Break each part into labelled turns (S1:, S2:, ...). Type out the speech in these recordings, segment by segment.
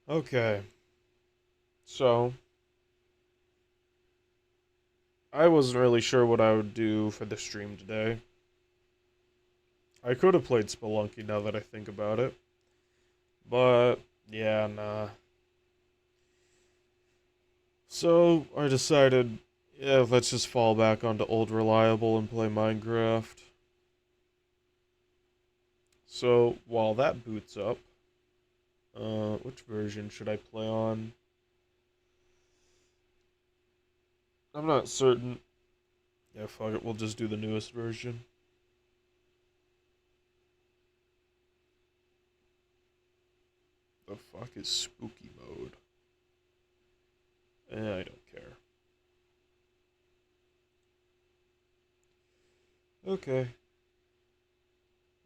S1: Okay, so I wasn't really sure what I would do for the stream today. I could have played Spelunky now that I think about it, but yeah, nah. So I decided, yeah, let's just fall back onto old reliable and play Minecraft. So while that boots up, which version should I play on? I'm not certain. Yeah, fuck it, we'll just do the newest version. The fuck is spooky mode? I don't care. Okay.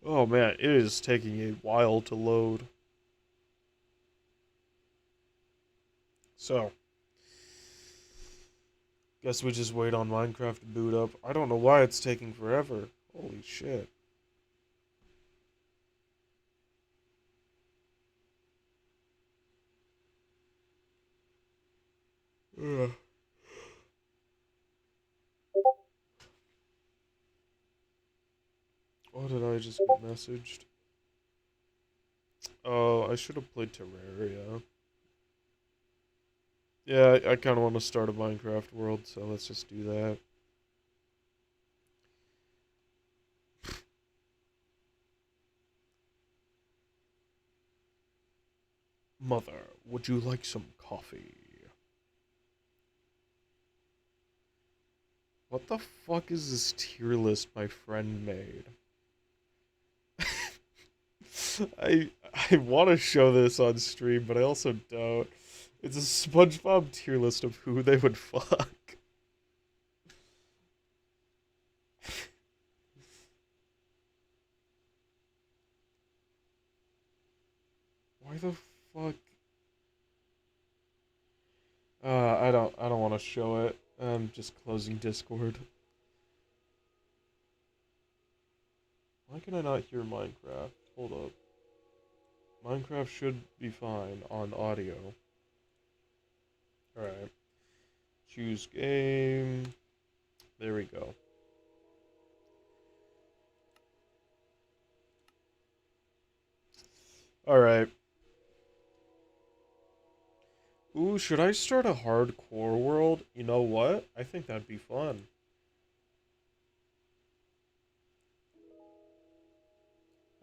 S1: Oh man, it is taking a while to load. So, guess we just wait on Minecraft to boot up. I don't know why it's taking forever. Holy shit. Ugh. What did I just get messaged? Oh, I should have played Terraria. Yeah, I kind of want to start a Minecraft world, so let's just do that. Mother, would you like some coffee? What the fuck is this tier list my friend made? I I want to show this on stream, but I also don't. It's a SpongeBob tier list of who they would fuck. Why the fuck? I don't want to show it. I'm just closing Discord. Why can I not hear Minecraft? Hold up. Minecraft should be fine on audio. Alright. Choose game. There we go. Alright. Ooh, should I start a hardcore world? You know what? I think that'd be fun.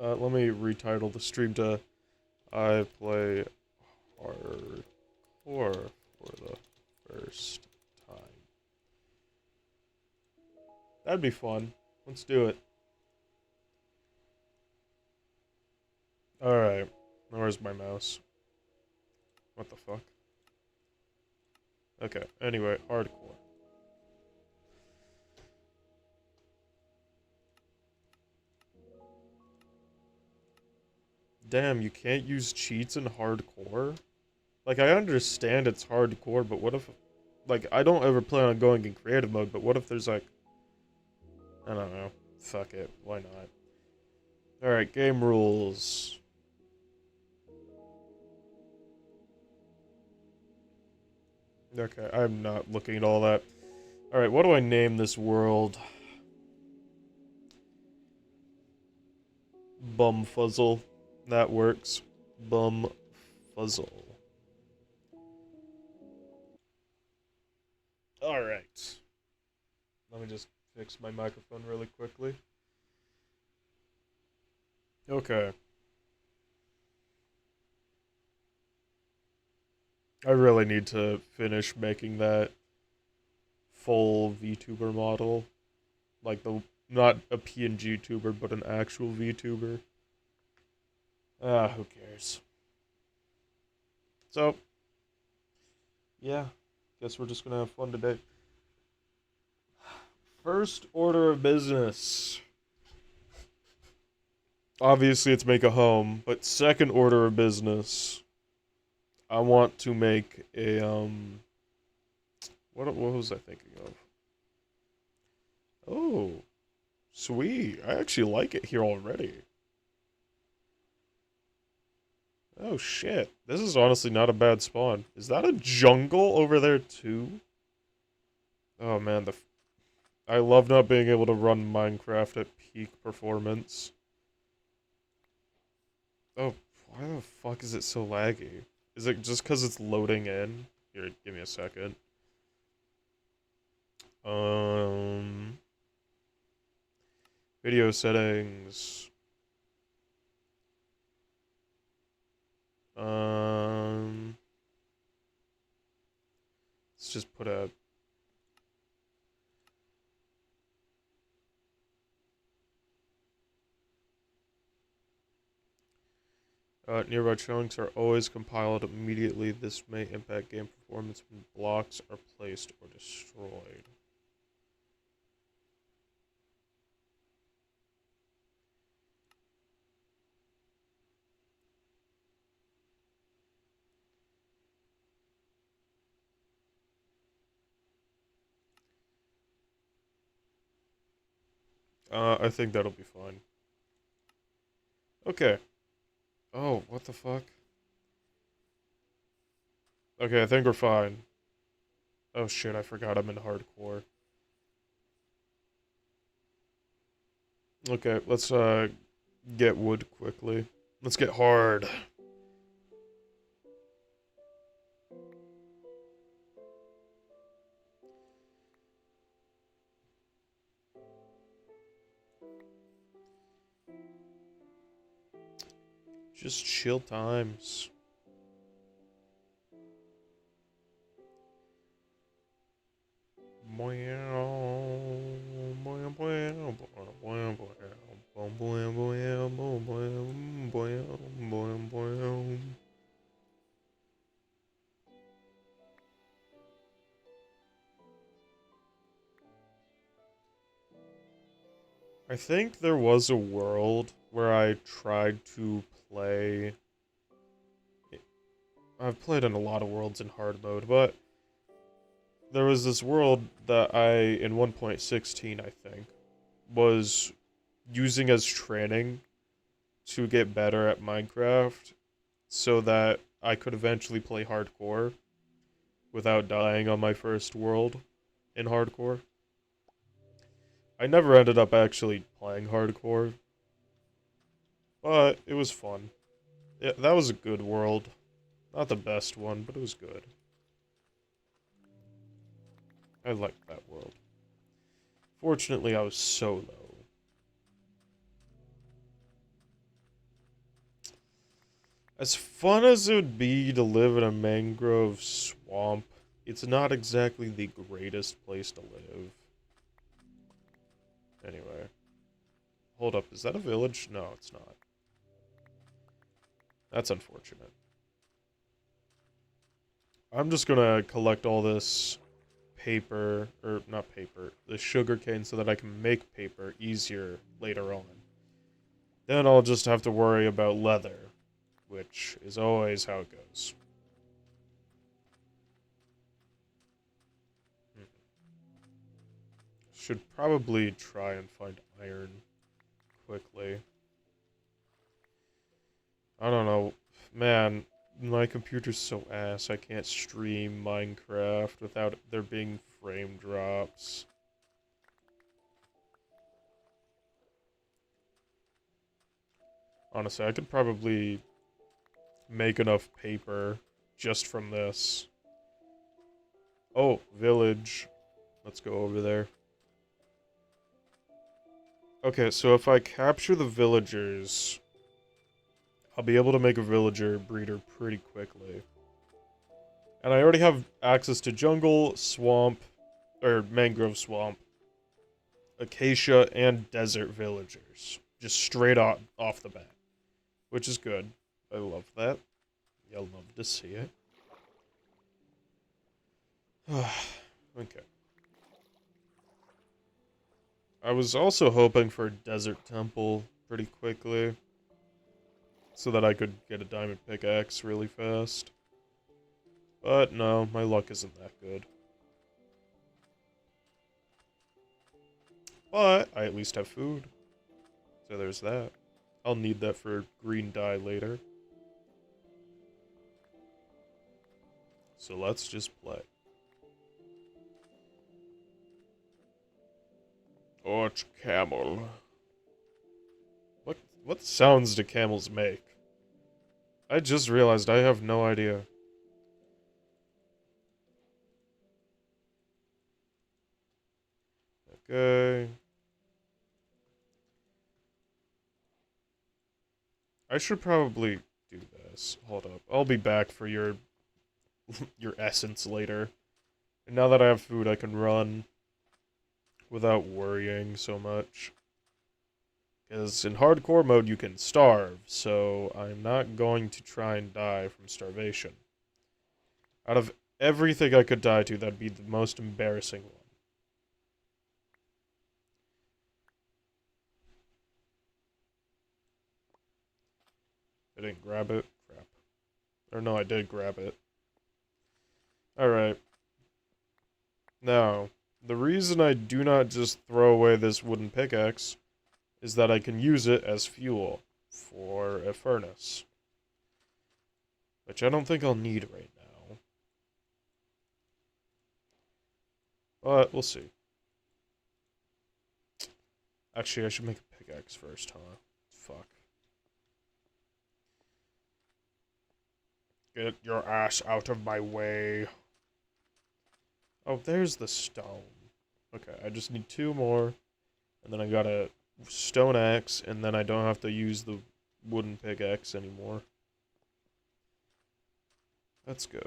S1: Let me retitle the stream to I play hardcore for the first time. That'd be fun. Let's do it. Alright. Where's my mouse? What the fuck? Okay, anyway, hardcore. Damn, you can't use cheats in hardcore? Like, I understand it's hardcore, but what if... Like, I don't ever plan on going in creative mode, but what if there's, like... I don't know. Fuck it. Why not? Alright, game rules. Okay, I'm not looking at all that. Alright, what do I name this world? Bumfuzzle. That works. Bumfuzzle. Alright. Let me just fix my microphone really quickly. Okay. I really need to finish making that full VTuber model. Like the not a PNG tuber, but an actual VTuber. Ah, who cares? So, yeah. Guess we're just gonna have fun today. First order of business. Obviously it's make a home, but second order of business. I want to make a what was I thinking of? Oh, sweet. I actually like it here already. Oh shit. This is honestly not a bad spawn. Is that a jungle over there too? Oh man, I love not being able to run Minecraft at peak performance. Oh, why the fuck is it so laggy? Is it just because it's loading in? Here, give me a second. Um, Video settings. Um, let's just put a. Nearby chunks are always compiled immediately. This may impact game performance when blocks are placed or destroyed. I think that'll be fine. Okay. Oh, what the fuck? Okay, I think we're fine. Oh shit, I forgot I'm in hardcore. Okay, let's get wood quickly. Let's get hard. Just chill times. I think there was a world where I tried to play. I've played in a lot of worlds in hard mode, but there was this world that in 1.16, I think, was using as training to get better at Minecraft so that I could eventually play hardcore without dying on my first world in hardcore. I never ended up actually playing hardcore, but it was fun. That was a good world. Not the best one, but it was good. I liked that world. Fortunately, I was so low. As fun as it would be to live in a mangrove swamp, it's not exactly the greatest place to live. Anyway. Hold up, is that a village? No, it's not. That's unfortunate. I'm just gonna collect all this paper, or not paper, the sugarcane so that I can make paper easier later on. Then I'll just have to worry about leather, which is always how it goes. Should probably try and find iron quickly. I don't know. Man, my computer's so ass I can't stream Minecraft without there being frame drops. Honestly, I could probably make enough paper just from this. Oh, village. Let's go over there. Okay, so if I capture the villagers, I'll be able to make a villager breeder pretty quickly. And I already have access to jungle, swamp, or mangrove swamp, acacia, and desert villagers. Just straight off the bat. Which is good. I love that. You'll love to see it. Okay. I was also hoping for a desert temple pretty quickly. So that I could get a diamond pickaxe really fast. But no, my luck isn't that good. But I at least have food. So there's that. I'll need that for green dye later. So let's just play. Arch camel. What sounds do camels make? I just realized I have no idea. Okay. I should probably do this. Hold up. I'll be back for your your essence later. And now that I have food, I can run without worrying so much. Because in hardcore mode, you can starve, so I'm not going to try and die from starvation. Out of everything I could die to, that'd be the most embarrassing one. I didn't grab it. Crap. Or no, I did grab it. Alright. Now, the reason I do not just throw away this wooden pickaxe is that I can use it as fuel for a furnace. Which I don't think I'll need right now. But, we'll see. Actually, I should make a pickaxe first, huh? Fuck. Get your ass out of my way. Oh, there's the stone. Okay, I just need 2 more. And then I got a stone axe, and then I don't have to use the wooden pickaxe anymore. Let's go.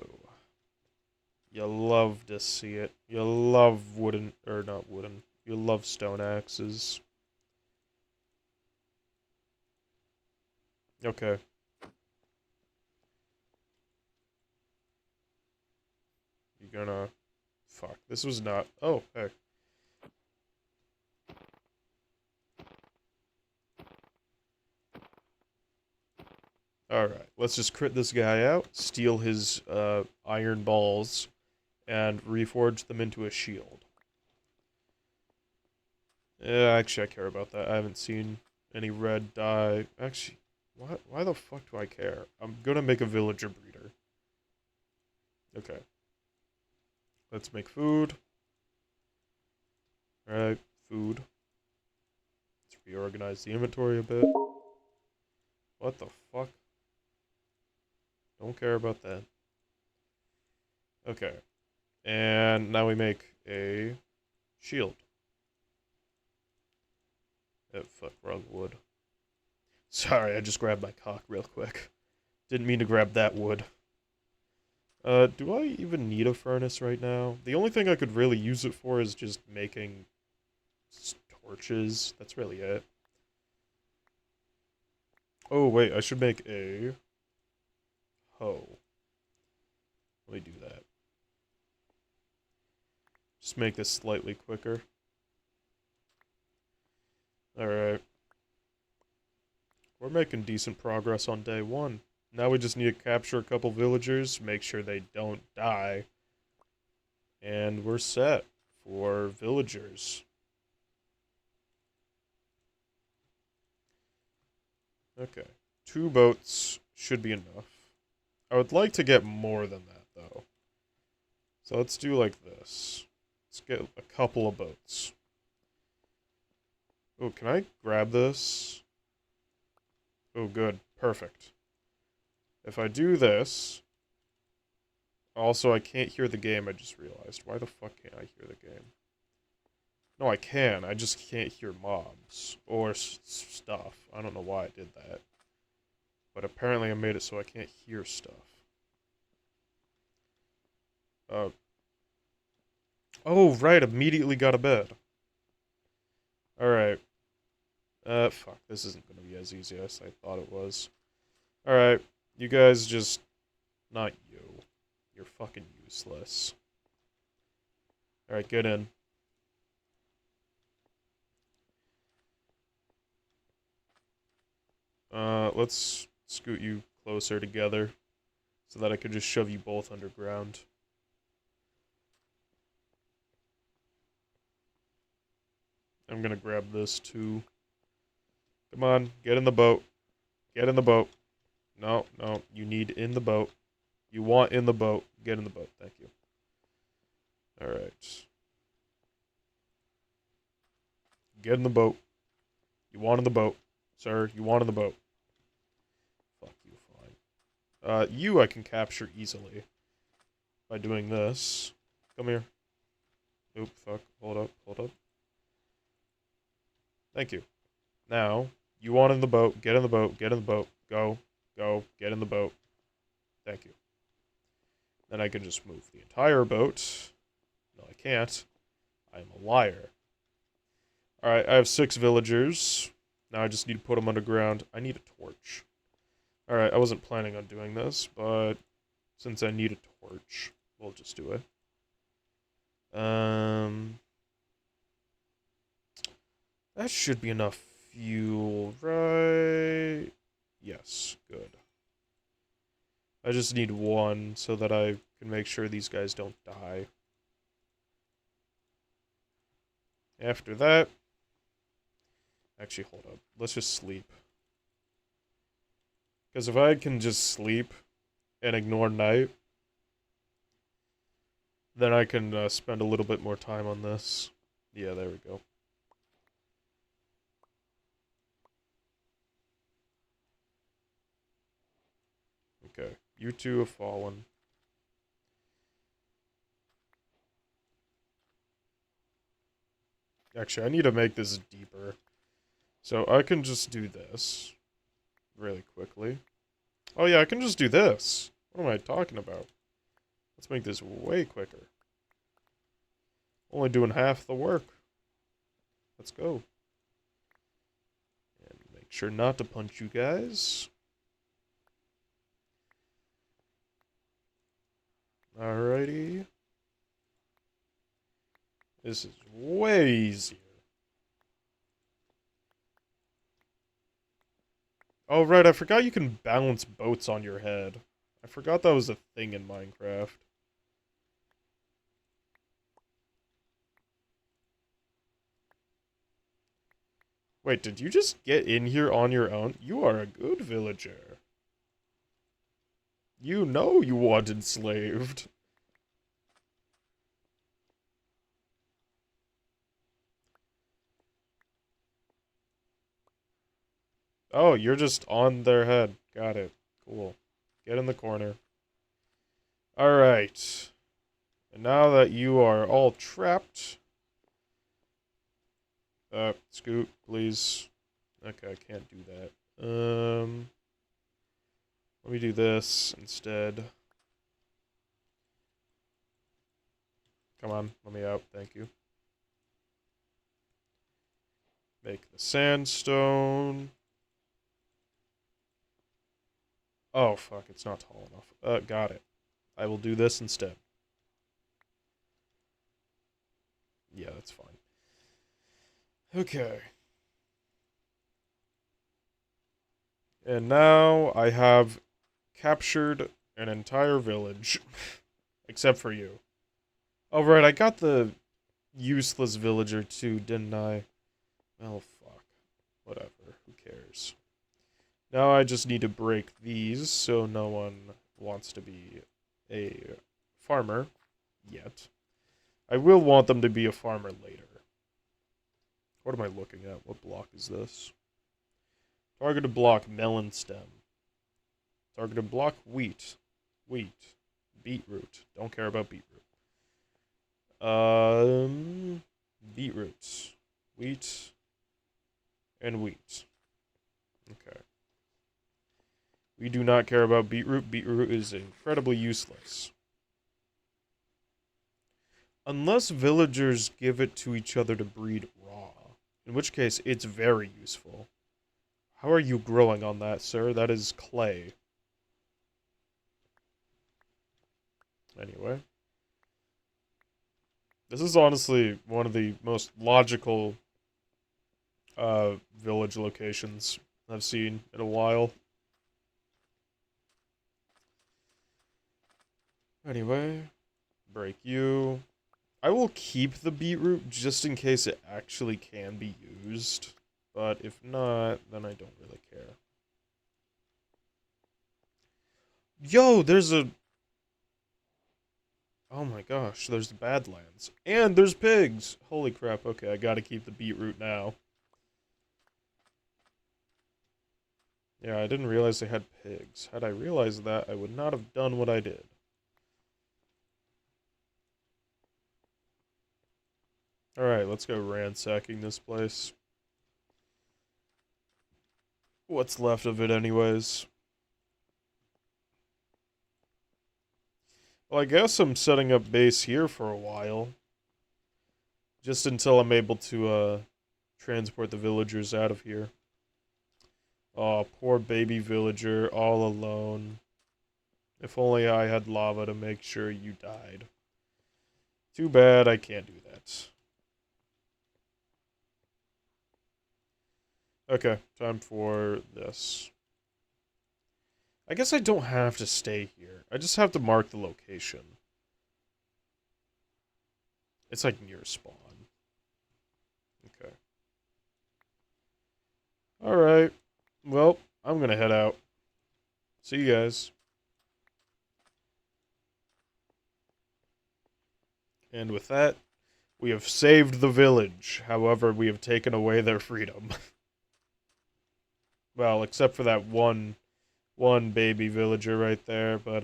S1: You love to see it. You love wooden, or not wooden. You love stone axes. Okay. You're gonna... Fuck, this was not... Oh, hey. Alright, let's just crit this guy out, steal his iron balls, and reforge them into a shield. Yeah, actually, I care about that. I haven't seen any red dye. Actually, why the fuck do I care? I'm gonna make a villager breeder. Okay. Let's make food. Alright, food. Let's reorganize the inventory a bit. What the fuck? Don't care about that. Okay. And now we make a shield. Oh, fuck, wrong wood. Sorry, I just grabbed my cock real quick. Didn't mean to grab that wood. Do I even need a furnace right now? The only thing I could really use it for is just making torches. That's really it. Oh, wait, I should make a hoe. Let me do that. Just make this slightly quicker. Alright. We're making decent progress on day 1. Now we just need to capture a couple villagers, make sure they don't die. And we're set for villagers. Okay. 2 boats should be enough. I would like to get more than that, though. So let's do like this. Let's get a couple of boats. Oh, can I grab this? Oh, good. Perfect. If I do this... Also, I can't hear the game, I just realized. Why the fuck can't I hear the game? No, I can. I just can't hear mobs. Or stuff. I don't know why I did that. But apparently I made it so I can't hear stuff. Oh, right. Immediately got a bed. Alright. Fuck. This isn't gonna be as easy as I thought it was. Alright. You guys just... Not you. You're fucking useless. Alright, get in. Let's scoot you closer together so that I could just shove you both underground. I'm gonna grab this too. Come on, get in the boat. Get in the boat. No, no, you need in the boat. You want in the boat. Get in the boat. Thank you. Alright. Get in the boat. You want in the boat. Sir, you want in the boat. Fuck you, fine. You I can capture easily. By doing this. Come here. Oop, fuck. Hold up, hold up. Thank you. Now, you want in the boat. Get in the boat. Get in the boat. Go. Go. Get in the boat. Thank you. Then I can just move the entire boat. No, I can't. I'm a liar. Alright, I have 6 villagers. Now I just need to put them underground. I need a torch. Alright, I wasn't planning on doing this, but since I need a torch, we'll just do it. That should be enough fuel, right? Yes, good. I just need 1 so that I can make sure these guys don't die. After that... Actually, hold up. Let's just sleep. Because if I can just sleep and ignore night, then I can spend a little bit more time on this. Yeah, there we go. Okay, you two have fallen. Actually, I need to make this deeper. So I can just do this really quickly. Oh yeah, I can just do this. What am I talking about? Let's make this way quicker. Only doing half the work. Let's go. And make sure not to punch you guys. Alrighty. This is way easier. Oh, right, I forgot you can balance boats on your head. I forgot that was a thing in Minecraft. Wait, did you just get in here on your own? You are a good villager. You know you want enslaved. Oh, you're just on their head. Got it. Cool. Get in the corner. Alright. And now that you are all trapped... scoot, please. Okay, I can't do that. Let me do this instead. Come on, let me out, thank you. Make the sandstone. Oh, fuck, it's not tall enough. Got it. I will do this instead. Yeah, that's fine. Okay. And now I have captured an entire village. Except for you. Oh, right, I got the useless villager too, didn't I? Oh, fuck. Whatever, who cares? Now I just need to break these so no one wants to be a farmer yet. I will want them to be a farmer later. What am I looking at? What block is this? Targeted block, melon stem. Targeted block, wheat. Wheat. Beetroot. Don't care about beetroot. Beetroot. Wheat. And wheat. Okay. We do not care about beetroot. Beetroot is incredibly useless. Unless villagers give it to each other to breed raw. In which case, it's very useful. How are you growing on that, sir? That is clay. Anyway. This is honestly one of the most logical village locations I've seen in a while. Anyway, break you. I will keep the beetroot just in case it actually can be used. But if not, then I don't really care. Yo, there's a Oh my gosh, there's the Badlands. And there's pigs! Holy crap, okay, I gotta keep the beetroot now. Yeah, I didn't realize they had pigs. Had I realized that, I would not have done what I did. Alright, let's go ransacking this place. What's left of it anyways? Well, I guess I'm setting up base here for a while. Just until I'm able to, transport the villagers out of here. Oh, poor baby villager, all alone. If only I had lava to make sure you died. Too bad I can't do that. Okay, time for this. I guess I don't have to stay here. I just have to mark the location. It's like near spawn. Okay. Alright. Well, I'm gonna head out. See you guys. And with that, we have saved the village. However, we have taken away their freedom. Well, except for that one baby villager right there, but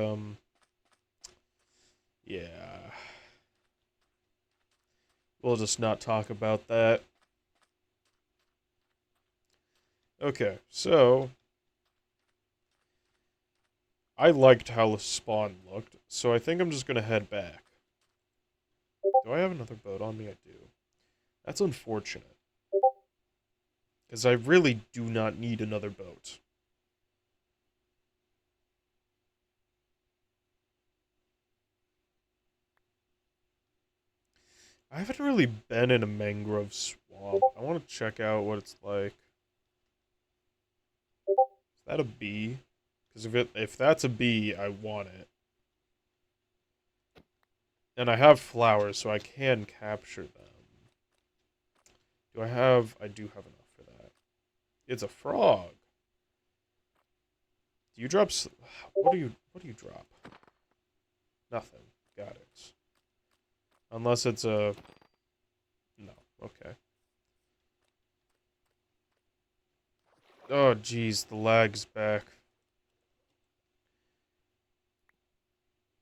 S1: yeah. We'll just not talk about that. Okay, so I liked how the spawn looked, so I think I'm just gonna head back. Do I have another boat on me? I do. That's unfortunate. Because I really do not need another boat. I haven't really been in a mangrove swamp. I want to check out what it's like. Is that a bee? Because if that's a bee, I want it. And I have flowers, so I can capture them. Do I have... I do have enough for that. It's a frog. Do you drop... What do you drop? Nothing. Got it. Unless it's a... No. Okay. Oh, jeez. The lag's back.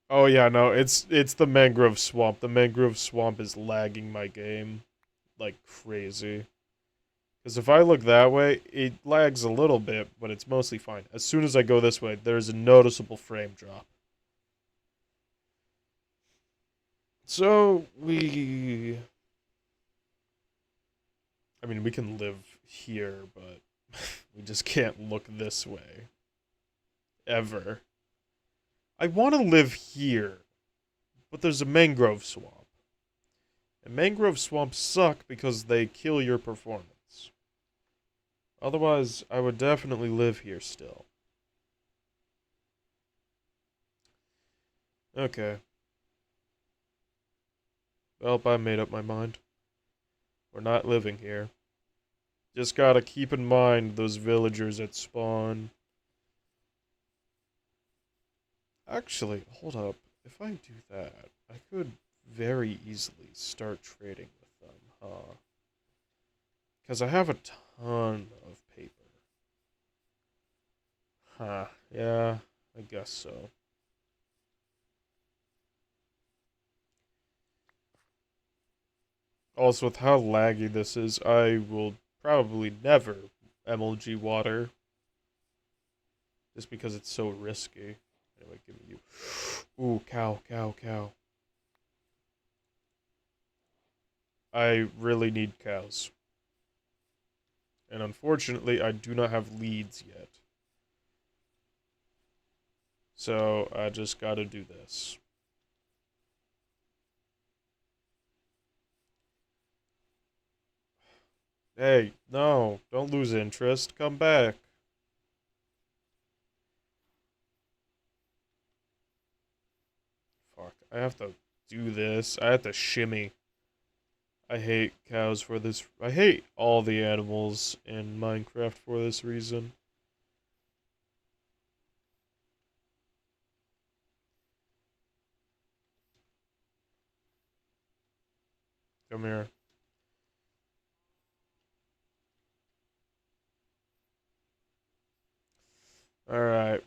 S1: Oh, yeah, no. It's the mangrove swamp. The mangrove swamp is lagging my game like crazy. Because if I look that way, it lags a little bit, but it's mostly fine. As soon as I go this way, there's a noticeable frame drop. So, we can live here, but we just can't look this way. Ever. I want to live here, but there's a mangrove swamp. And mangrove swamps suck because they kill your performance. Otherwise, I would definitely live here still. Okay. Well, I made up my mind. We're not living here. Just gotta keep in mind those villagers at spawn. Actually, hold up. If I do that, I could very easily start trading with them, huh? Because I have a ton of paper. Huh, yeah, I guess so. Also, with how laggy this is, I will probably never MLG water. Just because it's so risky. Anyway, give me you. Ooh, cow, cow, cow. I really need cows. And unfortunately, I do not have leads yet. So, I just gotta do this. Hey, no, don't lose interest. Come back. Fuck, I have to do this. I have to shimmy. I hate cows for this. I hate all the animals in Minecraft for this reason. Come here. Alright.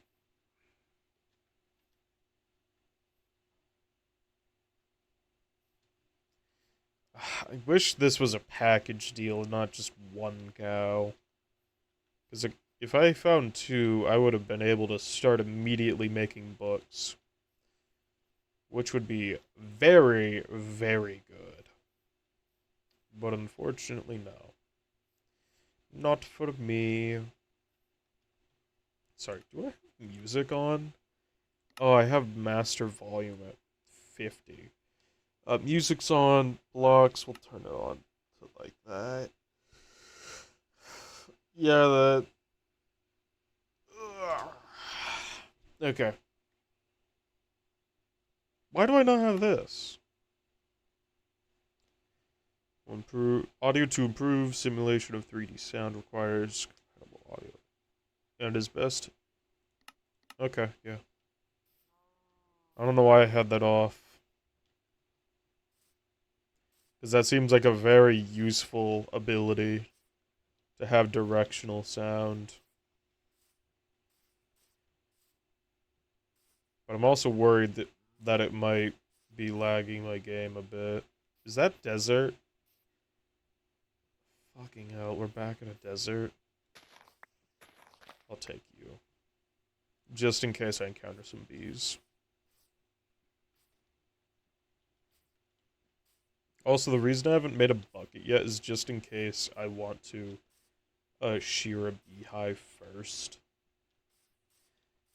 S1: I wish this was a package deal, not just one cow. Because if I found two, I would have been able to start immediately making books. Which would be very, very good. But unfortunately, no. Not for me. Sorry, do I have music on? Oh, I have master volume at 50. Music's on, blocks, we'll turn it on to like that. Yeah, that. Okay. Why do I not have this? Improve audio to improve simulation of 3D sound requires compatible audio. And is best. Okay, yeah. I don't know why I had that off. Because that seems like a very useful ability to have directional sound. But I'm also worried that it might be lagging my game a bit. Is that desert? Fucking hell, we're back in a desert. I'll take you. Just in case I encounter some bees. Also, the reason I haven't made a bucket yet is just in case I want to shear a beehive first.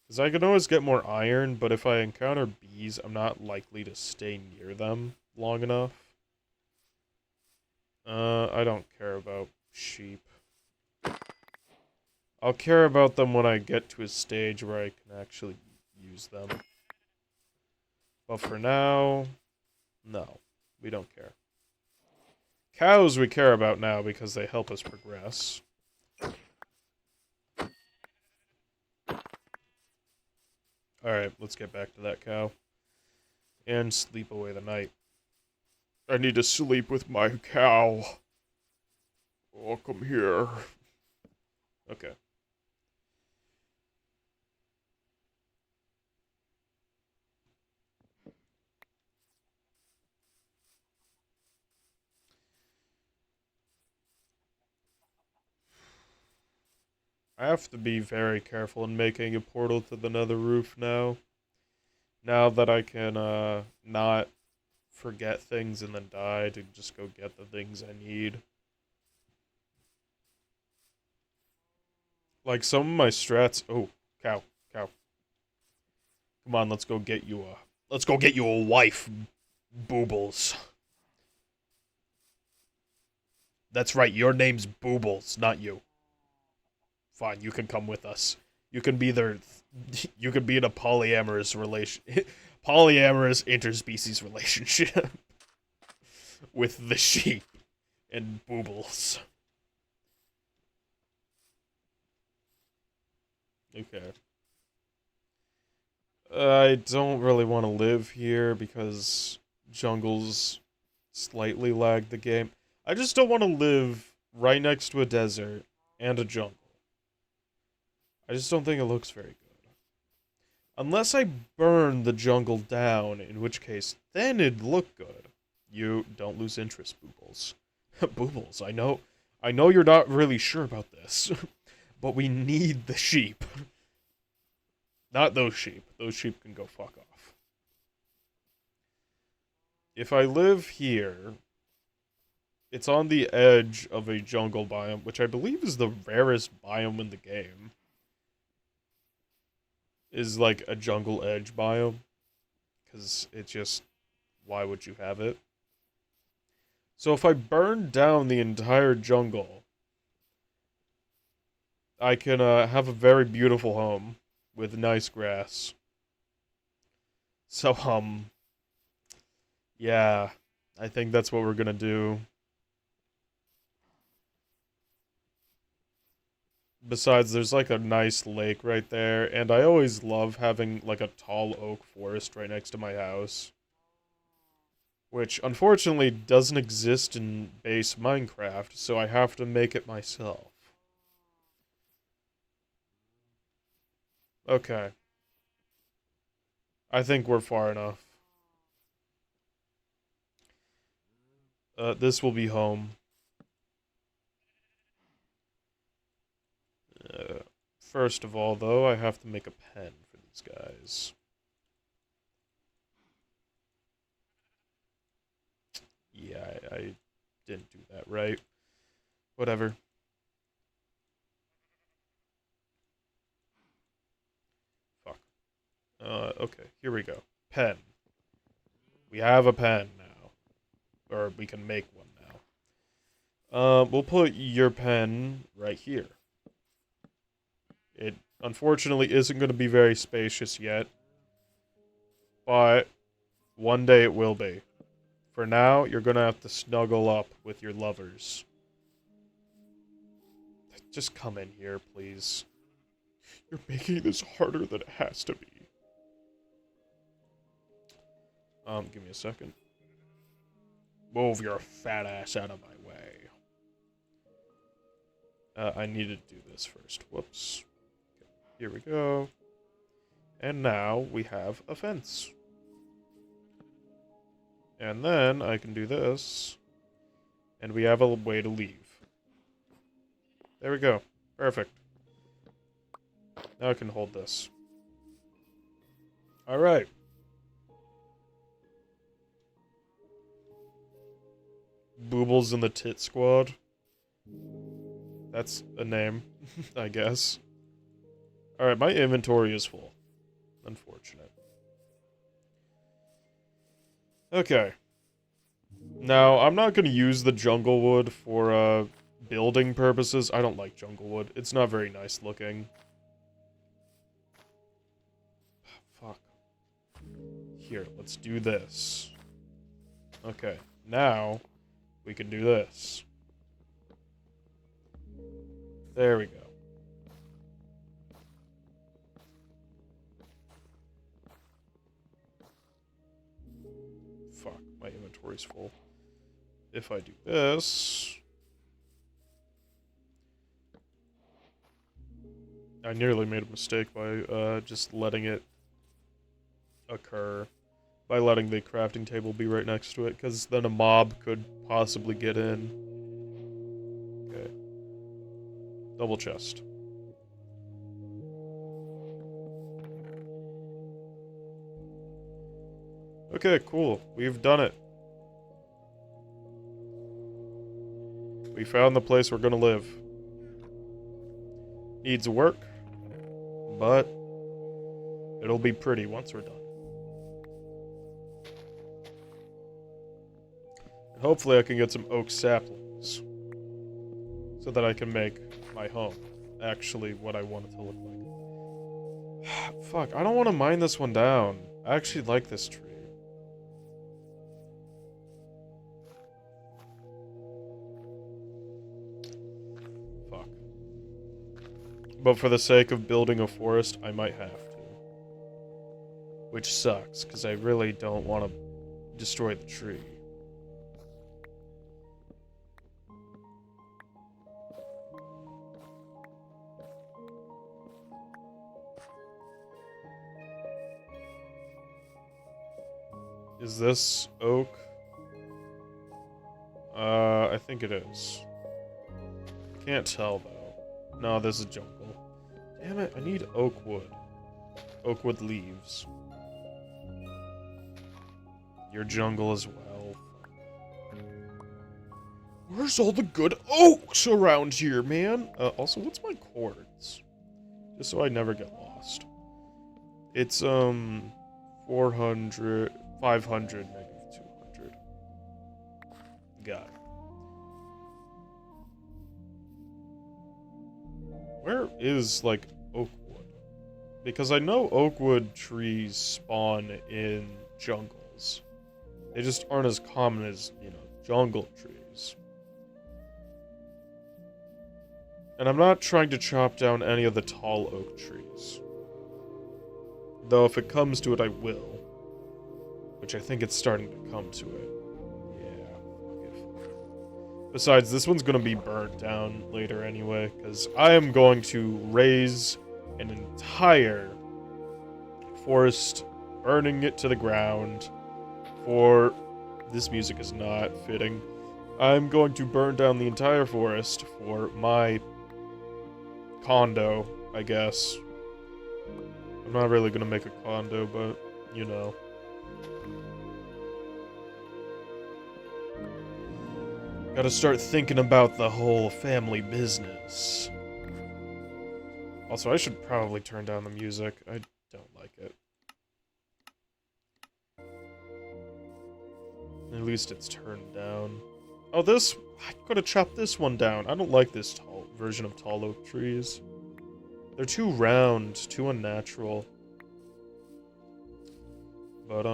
S1: Because I can always get more iron, but if I encounter bees, I'm not likely to stay near them long enough. I don't care about sheep. I'll care about them when I get to a stage where I can actually use them. But for now, no. We don't care. Cows we care about now because they help us progress. Alright, let's get back to that cow. And sleep away the night. I need to sleep with my cow. Oh, come here. Okay. I have to be very careful in making a portal to the nether roof now. Now that I can, not forget things and then die to just go get the things I need. Like, some of my strats... Oh, cow. Come on, let's go get you a... Let's go get you a wife, Boobles. That's right, your name's Boobles, not you. Fine, you can come with us. You can be their... You can be in a polyamorous relation... polyamorous interspecies relationship. With the sheep and Boobles. Okay. I don't really want to live here because jungles slightly lag the game. I just don't want to live right next to a desert and a jungle. I just don't think it looks very good. Unless I burn the jungle down, in which case, then it'd look good. You don't lose interest, Boobles. Boobles, I know you're not really sure about this, but we need the sheep. Not those sheep. Those sheep can go fuck off. If I live here, it's on the edge of a jungle biome, which I believe is the rarest biome in the game. Is like a jungle edge biome. Because it's just, why would you have it? So if I burn down the entire jungle, I can have a very beautiful home with nice grass. So, yeah, I think that's what we're gonna do. Besides, there's like a nice lake right there, and I always love having like a tall oak forest right next to my house. which unfortunately doesn't exist in base Minecraft, so I have to make it myself. Okay. I think we're far enough. This will be home. First of all, though, I have to make a pen for these guys. Yeah, I didn't do that right. Whatever. Fuck. Okay, here we go. Pen. We have a pen now. Or we can make one now. We'll put your pen right here. It unfortunately isn't going to be very spacious yet. But one day it will be. For now, you're going to have to snuggle up with your lovers. Just come in here, please. You're making this harder than it has to be. Give me a second. Move your fat ass out of my way. I need to do this first. Whoops. Okay, here we go. And now we have a fence. And then I can do this. And we have a way to leave. There we go. Perfect. Now I can hold this. Alright. Boobles in the Tit Squad. That's a name, I guess. Alright, my inventory is full. Unfortunate. Okay. Now, I'm not going to use the jungle wood for, building purposes. I don't like jungle wood. It's not very nice looking. Fuck. Here, let's do this. Okay, now we can do this. There we go. Fuck, my inventory's full. If I do this... I nearly made a mistake by just letting it occur. By letting the crafting table be right next to it, because then a mob could possibly get in. Okay. Double chest. Okay, cool. We've done it. We found the place we're gonna live. Needs work, but it'll be pretty once we're done. And hopefully I can get some oak saplings so that I can make my home actually what I want it to look like. Fuck, I don't want to mine this one down. I actually like this tree. Fuck. But for the sake of building a forest, I might have to. Which sucks, because I really don't want to destroy the tree. Is this oak? I think it is. Can't tell, though. No, this is jungle. Damn it, I need oak wood. Oak wood leaves. Your jungle as well. Where's all the good oaks around here, man? Also, what's my quartz? Just so I never get lost. It's, 400... 500, negative 200. Got it. Where is, like, oak wood? Because I know oak wood trees spawn in jungles. They just aren't as common as, you know, jungle trees. And I'm not trying to chop down any of the tall oak trees. Though if it comes to it, I will. Which I think it's starting to come to it. Besides, this one's gonna be burnt down later anyway, because I am going to raise an entire forest, burning it to the ground, for... This music is not fitting. I'm going to burn down the entire forest for my condo, I guess. I'm not really gonna make a condo, but, you know. Gotta start thinking about the whole family business. Also, I should probably turn down the music. I don't like it. At least it's turned down. Oh, this... I could have chopped this one down. I don't like this tall version of tall oak trees. They're too round, too unnatural. But,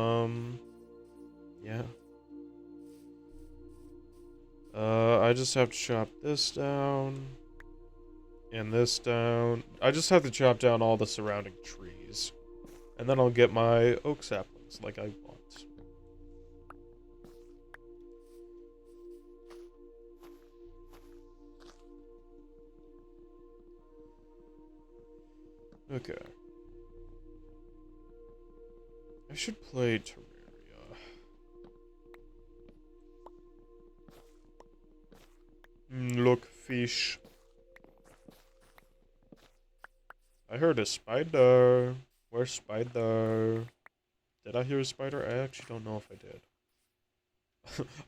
S1: yeah. I just have to chop this down. And this down. I just have to chop down all the surrounding trees. And then I'll get my oak saplings like I want. Okay. I should play Terraria. Look, fish. I heard a spider. Where's spider? Did I hear a spider? I actually don't know if I did.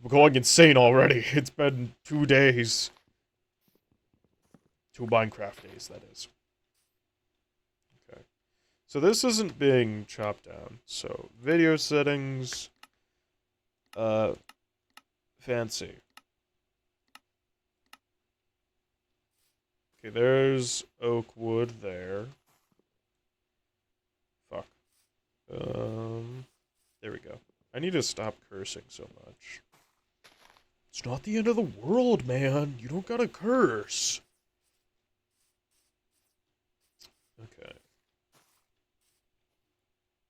S1: I'm going insane already. It's been 2 days. 2 Minecraft days, that is. Okay. So this isn't being chopped down. So, video settings. Fancy. Okay, there's oak wood there. Fuck. There we go. I need to stop cursing so much. It's not the end of the world, man. You don't gotta curse. Okay.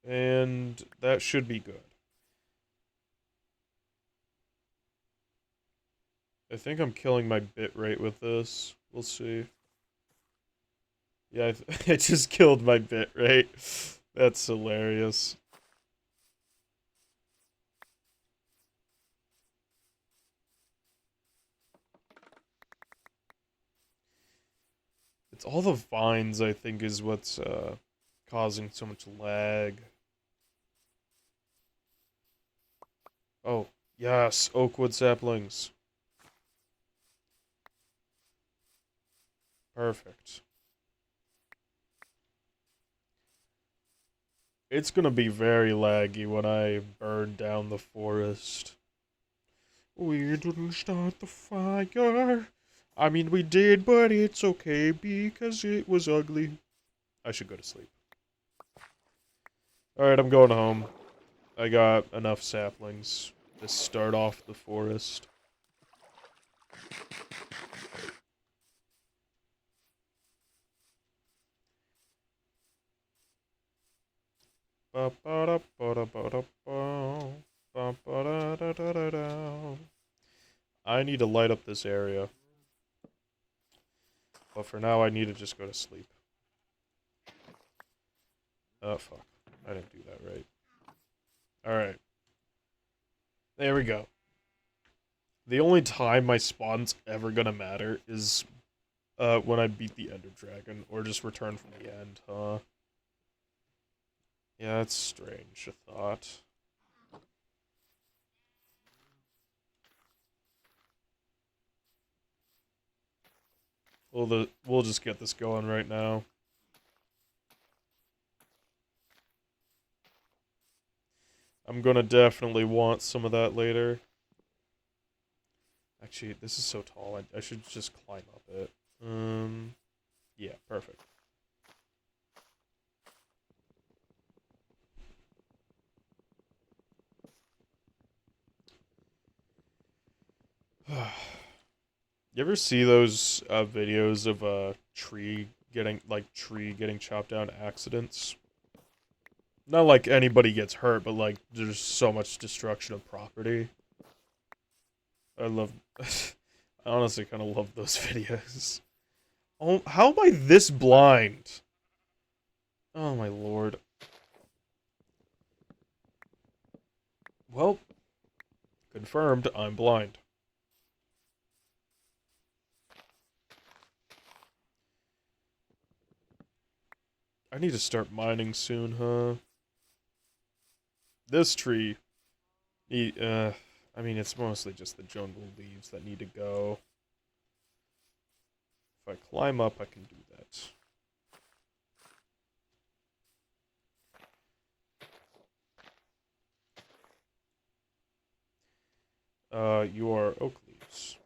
S1: And that should be good. I think I'm killing my bitrate with this. We'll see. Yeah, I just killed my bitrate. That's hilarious. It's all the vines, I think, is what's causing so much lag. Oh, yes, oakwood saplings. Perfect. It's gonna be very laggy when I burn down the forest. We didn't start the fire. I mean, we did, but it's okay because it was ugly. I should go to sleep. Alright, I'm going home. I got enough saplings to start off the forest. I need to light up this area. But for now, I need to just go to sleep. Oh, fuck. I didn't do that right. Alright. There we go. The only time my spawn's ever gonna matter is when I beat the Ender Dragon, or just return from the end, huh? Yeah, that's strange, a thought. We'll just get this going right now. I'm gonna definitely want some of that later. Actually, this is so tall, I should just climb up it. Yeah, perfect. You ever see those videos of a tree getting chopped down accidents? Not like anybody gets hurt, but like there's so much destruction of property. I love I honestly kind of love those videos. Oh, how am I this blind? Oh my lord. Well, confirmed, I'm blind. I need to start mining soon, huh? This tree, I mean, it's mostly just the jungle leaves that need to go. If I climb up, I can do that. You are oak leaves.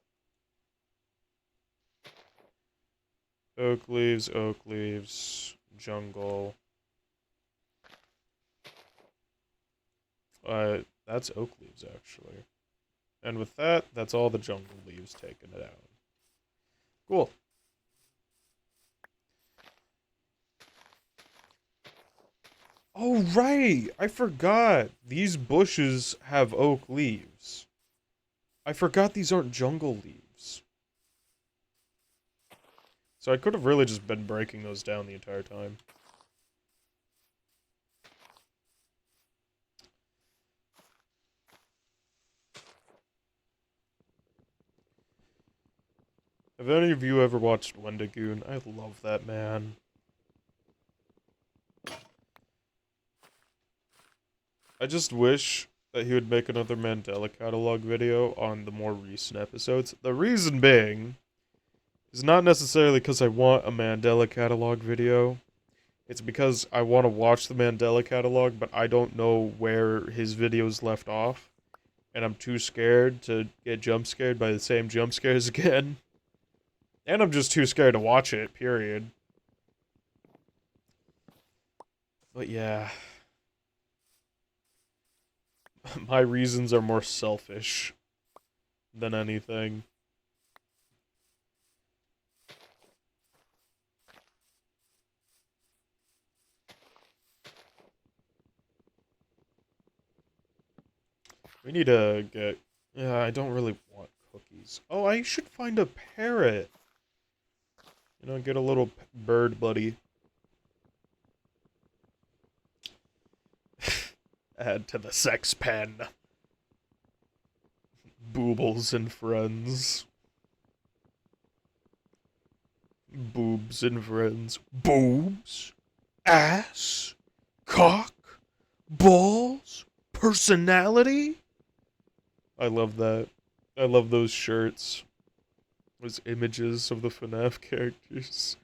S1: Oak leaves, jungle. That's oak leaves, actually. And with that, that's all the jungle leaves taken it out. Cool. Oh, right! I forgot! These bushes have oak leaves. I forgot these aren't jungle leaves. So I could have really just been breaking those down the entire time. Have any of you ever watched Wendigoon? I love that man. I just wish that he would make another Mandela Catalog video on the more recent episodes. The reason being is not necessarily because I want a Mandela Catalog video. It's because I want to watch the Mandela Catalog, but I don't know where his videos left off. And I'm too scared to get jump scared by the same jump scares again. And I'm just too scared to watch it, period. But yeah. My reasons are more selfish than anything. We need to get... Yeah, I don't really want cookies. Oh, I should find a parrot. You know, get a little bird buddy. Add to the sex pen. Boobles and friends. Boobs and friends. Boobs? Ass? Cock? Balls? Personality? I love that. I love those shirts. Those images of the FNAF characters.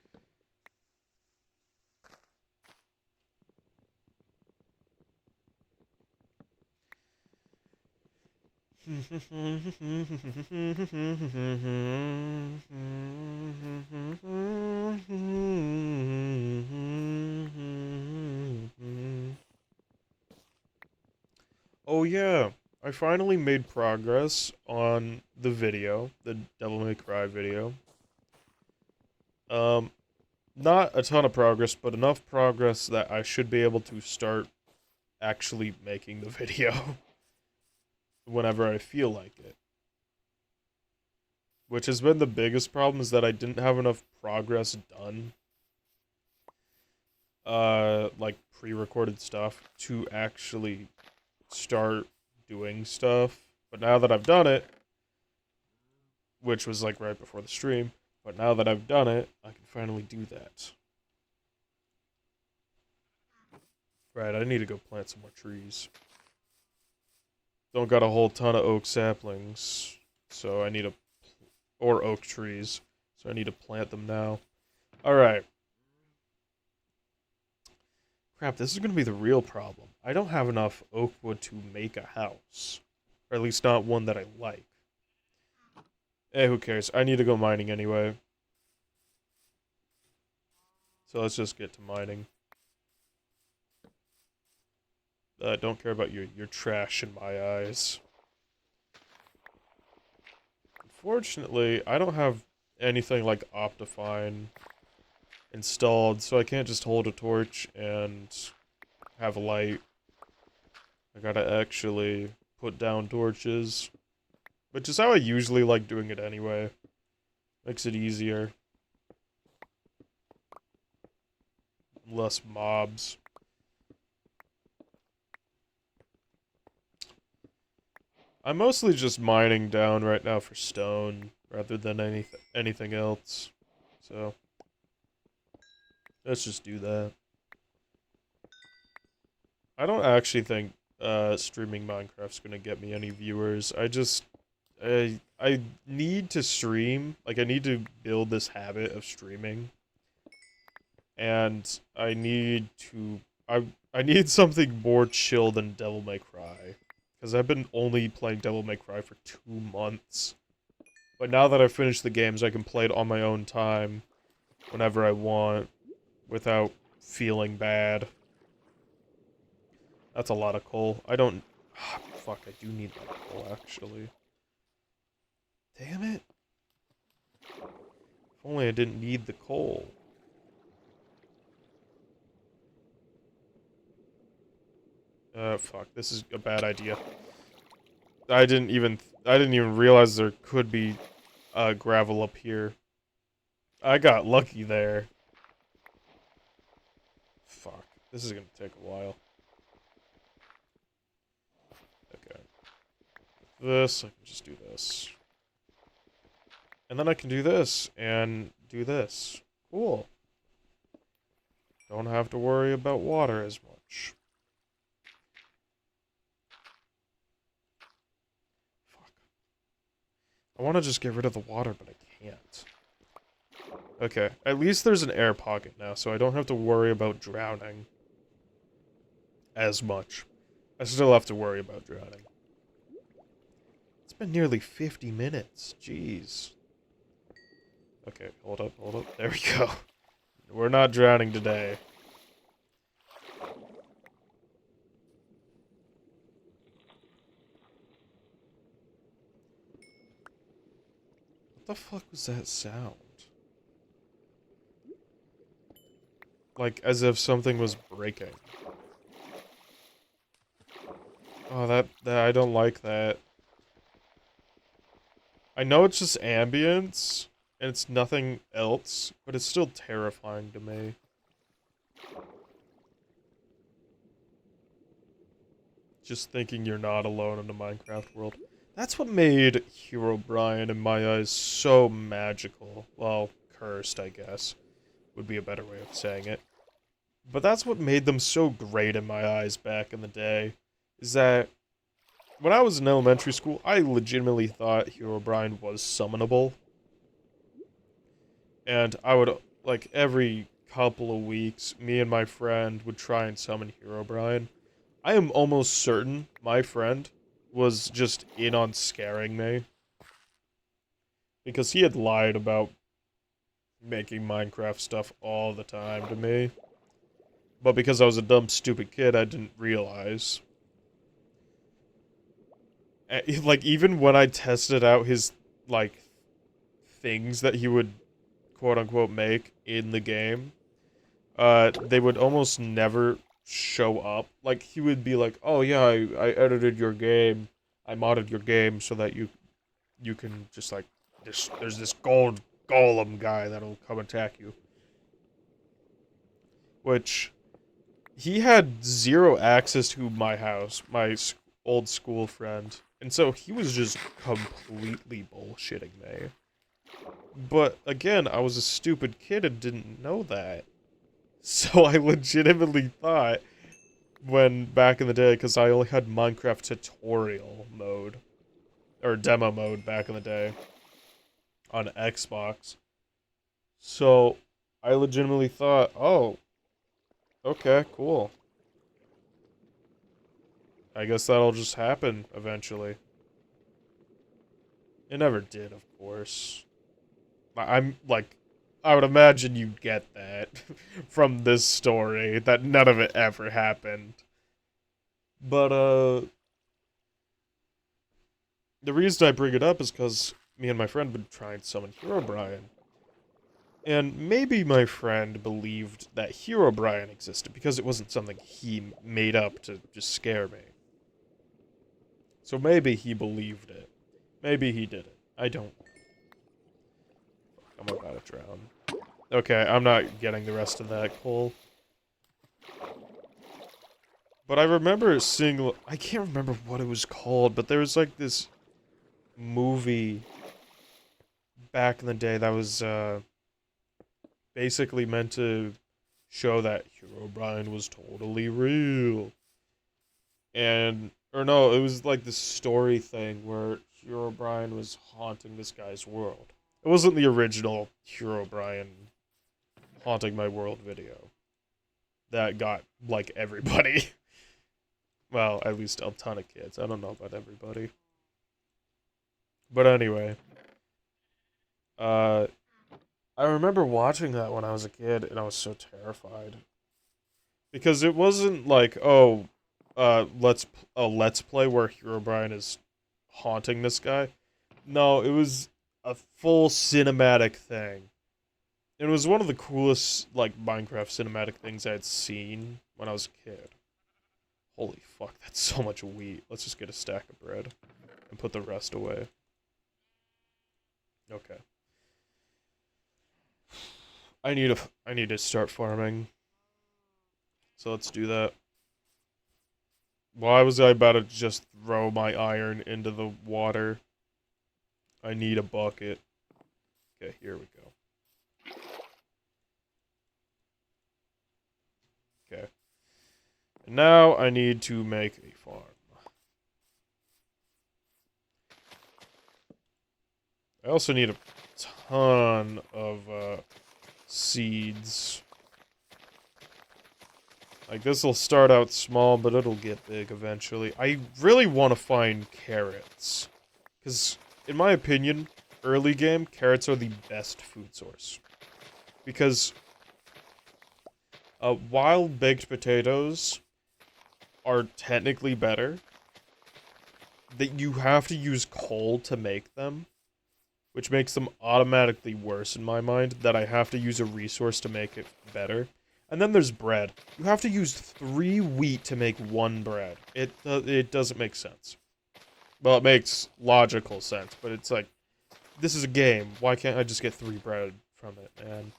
S1: Oh yeah, I finally made progress on the video, the Devil May Cry video. Um, not a ton of progress, but enough progress that I should be able to start actually making the video whenever I feel like it. Which has been the biggest problem, is that I didn't have enough progress done. Like pre-recorded stuff to actually start doing stuff. But now that I've done it, which was like right before the stream, but now that I've done it, I can finally do that. Right, I need to go plant some more trees. Don't got a whole ton of oak saplings, so I need to, or oak trees, so I need to plant them now. Alright. Crap, this is gonna be the real problem. I don't have enough oak wood to make a house. Or at least not one that I like. Eh, who cares? I need to go mining anyway. So let's just get to mining. Don't care about your trash in my eyes. Unfortunately, I don't have anything like Optifine installed, so I can't just hold a torch and have a light. I gotta actually put down torches, which is how I usually like doing it anyway. Makes it easier. Less mobs. I'm mostly just mining down right now for stone rather than anything else. So let's just do that. I don't actually think streaming Minecraft's gonna get me any viewers. I need to stream. Like, I need to build this habit of streaming. And I need something more chill than Devil May Cry. Because I've been only playing Devil May Cry for 2 months. But now that I've finished the games, I can play it on my own time. Whenever I want. Without feeling bad. That's a lot of coal. I don't... fuck, I do need that coal, actually. Damn it. If only I didn't need the coal. Fuck, this is a bad idea. I didn't even realize there could be gravel up here. I got lucky there. Fuck, this is gonna take a while. Okay. This, I can just do this. And then I can do this, and do this. Cool. Don't have to worry about water as much. Fuck. I want to just get rid of the water, but I can't. Okay, at least there's an air pocket now, so I don't have to worry about drowning. As much. I still have to worry about drowning. It's been nearly 50 minutes. Jeez. Okay, hold up, hold up. There we go. We're not drowning today. What the fuck was that sound? Like, as if something was breaking. Oh, that I don't like that. I know it's just ambience, and it's nothing else, but it's still terrifying to me. Just thinking you're not alone in the Minecraft world. That's what made Herobrine, in my eyes, so magical. Well, cursed, I guess, would be a better way of saying it. But that's what made them so great in my eyes back in the day, is that when I was in elementary school, I legitimately thought Herobrine was summonable. And I would, like, every couple of weeks, me and my friend would try and summon Herobrine. I am almost certain my friend was just in on scaring me. Because he had lied about making Minecraft stuff all the time to me. But because I was a dumb, stupid kid, I didn't realize. Like, even when I tested out his, like, things that he would, quote-unquote, make in the game, they would almost never show up. Like, he would be like, oh yeah, I edited your game, I modded your game so that you can just, like, there's this gold golem guy that'll come attack you. Which, he had zero access to my house, my old school friend. And so he was just completely bullshitting me. But again, I was a stupid kid and didn't know that. So I legitimately thought, when back in the day, because I only had Minecraft tutorial mode, or demo mode back in the day, on Xbox. So I legitimately thought, oh, okay, cool. I guess that'll just happen eventually. It never did, of course. I'm, like, I would imagine you get that from this story, that none of it ever happened. But, the reason I bring it up is because me and my friend would try and summon Herobrine. And maybe my friend believed that Herobrine existed because it wasn't something he made up to just scare me. So maybe he believed it. Maybe he didn't. I don't know. I'm about to drown. Okay, I'm not getting the rest of that coal. But I remember seeing, I can't remember what it was called, but there was like this movie back in the day that was basically meant to show that Herobrine was totally real. And, or no, it was like this story thing where Herobrine was haunting this guy's world. It wasn't the original Herobrine haunting my world video. That got, like, everybody. Well, at least a ton of kids. I don't know about everybody. But anyway. I remember watching that when I was a kid, and I was so terrified. Because it wasn't like, oh, let's play where Herobrine is haunting this guy. No, it was a full cinematic thing. It was one of the coolest, like, Minecraft cinematic things I had seen when I was a kid. Holy fuck, that's so much wheat. Let's just get a stack of bread and put the rest away. Okay. I need to start farming. So let's do that. Why was I about to just throw my iron into the water? I need a bucket. Okay, here we go. Okay. And now I need to make a farm. I also need a ton of seeds. Like, this will start out small, but it'll get big eventually. I really want to find carrots. Because, in my opinion, early game, carrots are the best food source. Because wild baked potatoes are technically better. That you have to use coal to make them. Which makes them automatically worse in my mind. That I have to use a resource to make it better. And then there's bread. You have to use 3 wheat to make 1 bread. It doesn't make sense. Well, it makes logical sense, but it's like, this is a game. Why can't I just get 3 bread from it, man?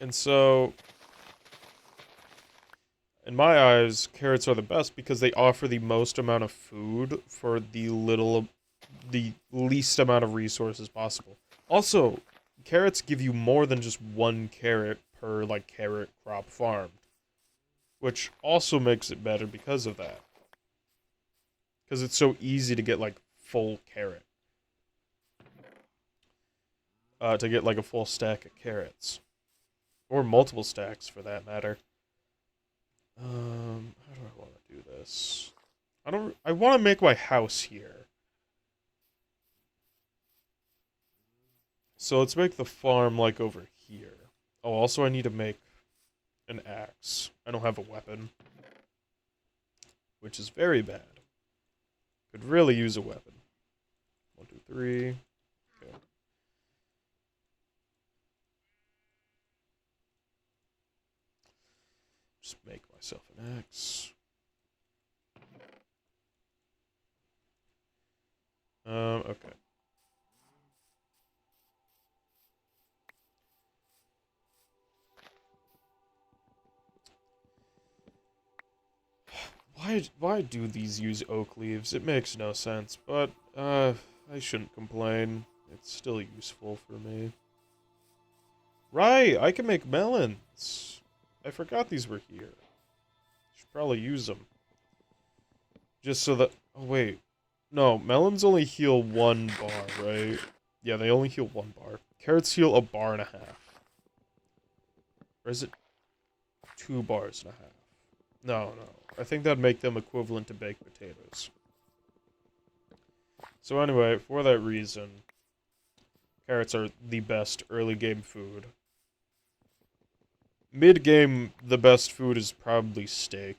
S1: And so, in my eyes, carrots are the best because they offer the most amount of food for the least amount of resources possible. Also, carrots give you more than just 1 carrot per, like, carrot crop farmed. Which also makes it better because of that. Because it's so easy to get, like, full carrot. To get, like, a full stack of carrots. Or multiple stacks, for that matter. How do I want to do this? I want to make my house here. So let's make the farm, like, over here. Oh, also I need to make an axe. I don't have a weapon. Which is very bad. Could really use a weapon. 1, 2, 3. Okay. Just make myself an axe. Okay. Why do these use oak leaves? It makes no sense, but, I shouldn't complain. It's still useful for me. Right, I can make melons. I forgot these were here. Should probably use them. Just so that... Oh, wait. No, melons only heal 1 bar, right? Yeah, they only heal 1 bar. Carrots heal 1.5 bars. Or is it 2.5 bars? No. I think that'd make them equivalent to baked potatoes. So anyway, for that reason, carrots are the best early game food. Mid game, the best food is probably steak.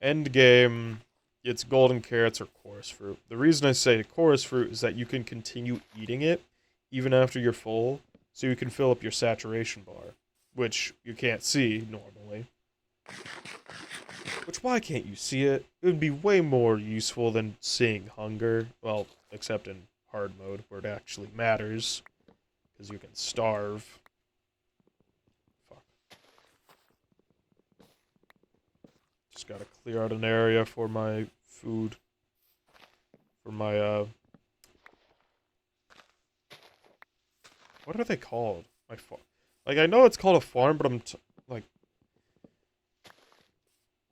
S1: End game, it's golden carrots or chorus fruit. The reason I say chorus fruit is that you can continue eating it even after you're full, so you can fill up your saturation bar, which you can't see normally. Which, why can't you see it? It would be way more useful than seeing hunger. Well, except in hard mode, where it actually matters. Because you can starve. Fuck. Just gotta clear out an area for my food. For my, what are they called? My farm. Like, I know it's called a farm, but I'm like,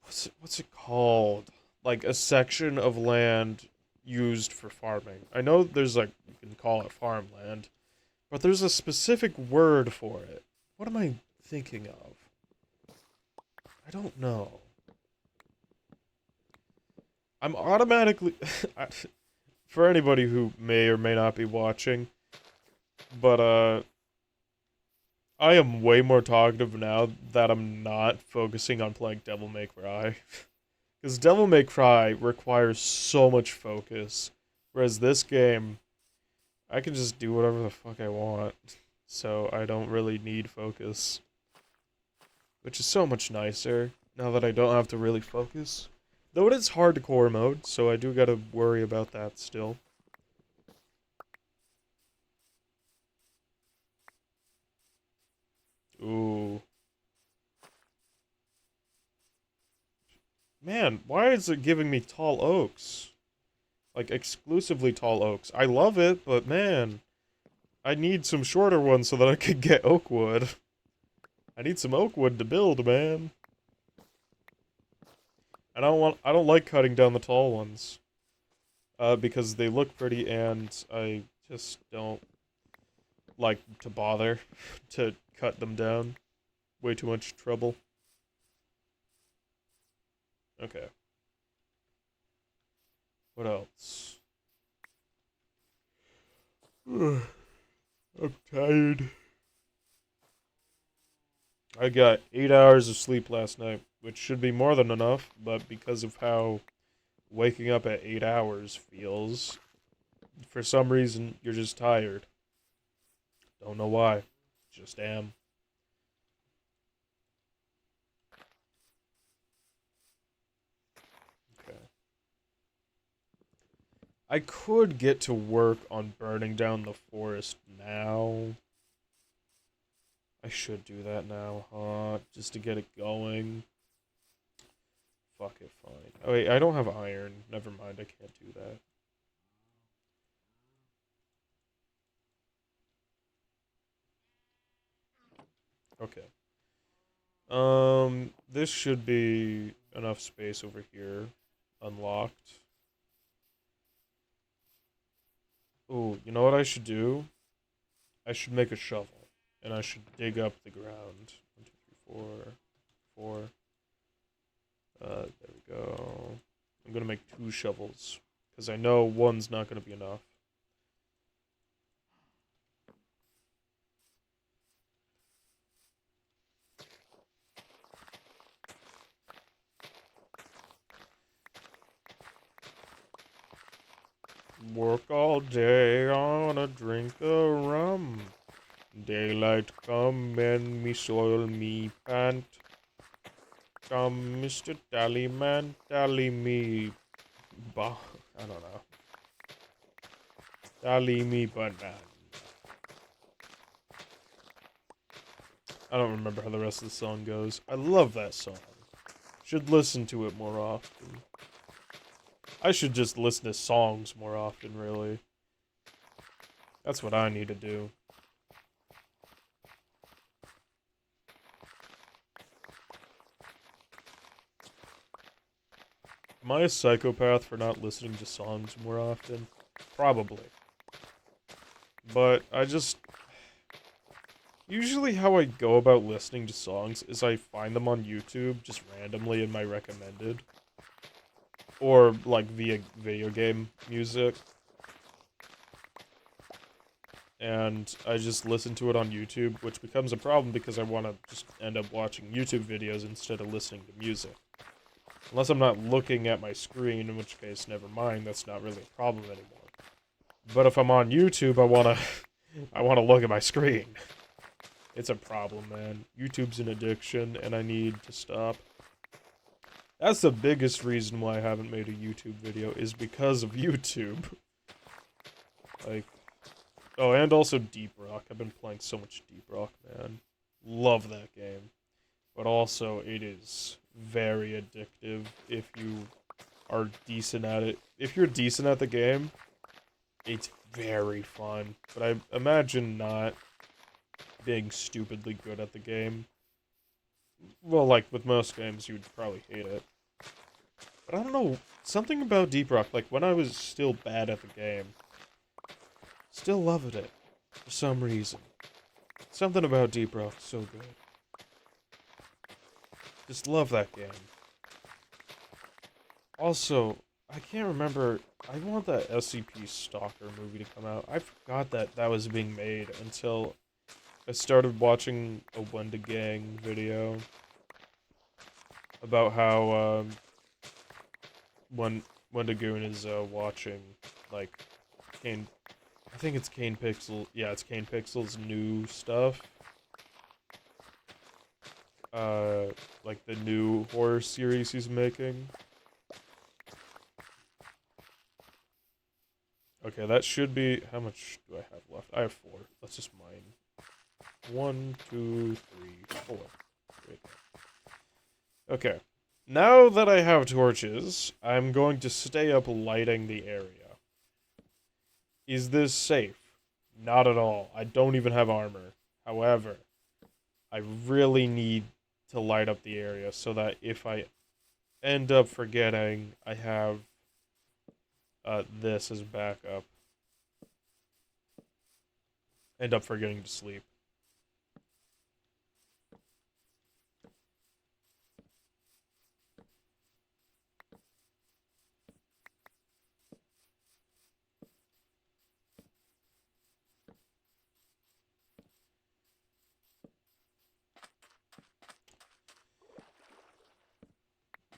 S1: what's it called? Like a section of land used for farming. I know there's like, you can call it farmland, but there's a specific word for it. What am I thinking of? I don't know. I'm automatically for anybody who may or may not be watching, but I am way more talkative now that I'm not focusing on playing Devil May Cry. Because Devil May Cry requires so much focus, whereas this game, I can just do whatever the fuck I want, so I don't really need focus. Which is so much nicer, now that I don't have to really focus. Though it is hardcore mode, so I do gotta worry about that still. Ooh. Man, why is it giving me tall oaks? Like, exclusively tall oaks. I love it, but man, I need some shorter ones so that I could get oak wood. I need some oak wood to build, man. I don't like cutting down the tall ones. Because they look pretty and I just don't like to bother to cut them down. Way too much trouble. Okay. What else? I'm tired. I got 8 hours of sleep last night, which should be more than enough, but because of how waking up at 8 hours feels, for some reason, you're just tired. Don't know why. Just am. Okay. I could get to work on burning down the forest now. I should do that now, huh? Just to get it going. Fuck it, fine. Oh wait, I don't have iron. Never mind, I can't do that. Okay. This should be enough space over here. Unlocked. Ooh, you know what I should do? I should make a shovel. And I should dig up the ground. 1, 2, 3, 4, 4. There we go. I'm gonna make 2 shovels. Because I know one's not gonna be enough. Work all day on a drink of rum. Daylight come and me soil me pant. Come, Mr. Tallyman, tally me. I don't know. Tally me banana. I don't remember how the rest of the song goes. I love that song. Should listen to it more often. I should just listen to songs more often, really. That's what I need to do. Am I a psychopath for not listening to songs more often? Probably. But I just... Usually how I go about listening to songs is I find them on YouTube, just randomly in my recommended. Or, like, via video game music. And I just listen to it on YouTube, which becomes a problem because I want to just end up watching YouTube videos instead of listening to music. Unless I'm not looking at my screen, in which case, never mind, that's not really a problem anymore. But if I'm on YouTube, I wanna look at my screen. It's a problem, man. YouTube's an addiction, and I need to stop. That's the biggest reason why I haven't made a YouTube video, is because of YouTube. Like, oh, and also Deep Rock. I've been playing so much Deep Rock, man. Love that game. But also, it is very addictive if you are decent at it. If you're decent at the game, it's very fun. But I imagine not being stupidly good at the game. Well, like with most games, you would probably hate it. But I don't know, something about Deep Rock, like when I was still bad at the game, still loved it for some reason. Something about Deep Rock so good. Just love that game. Also, I can't remember, I want that SCP-Stalker movie to come out. I forgot that that was being made until I started watching a Wendigang video about how, Wendigoon is, watching, like, Kane... I think it's Kane Pixel... Yeah, it's Kane Pixel's new stuff. Like the new horror series he's making. Okay, that should be... How much do I have left? I have 4. Let's just mine. 1, 2, 3, 4. Right there. Okay. Now that I have torches, I'm going to stay up lighting the area. Is this safe? Not at all. I don't even have armor. However, I really need to light up the area so that if I end up forgetting, I have this as backup. End up forgetting to sleep.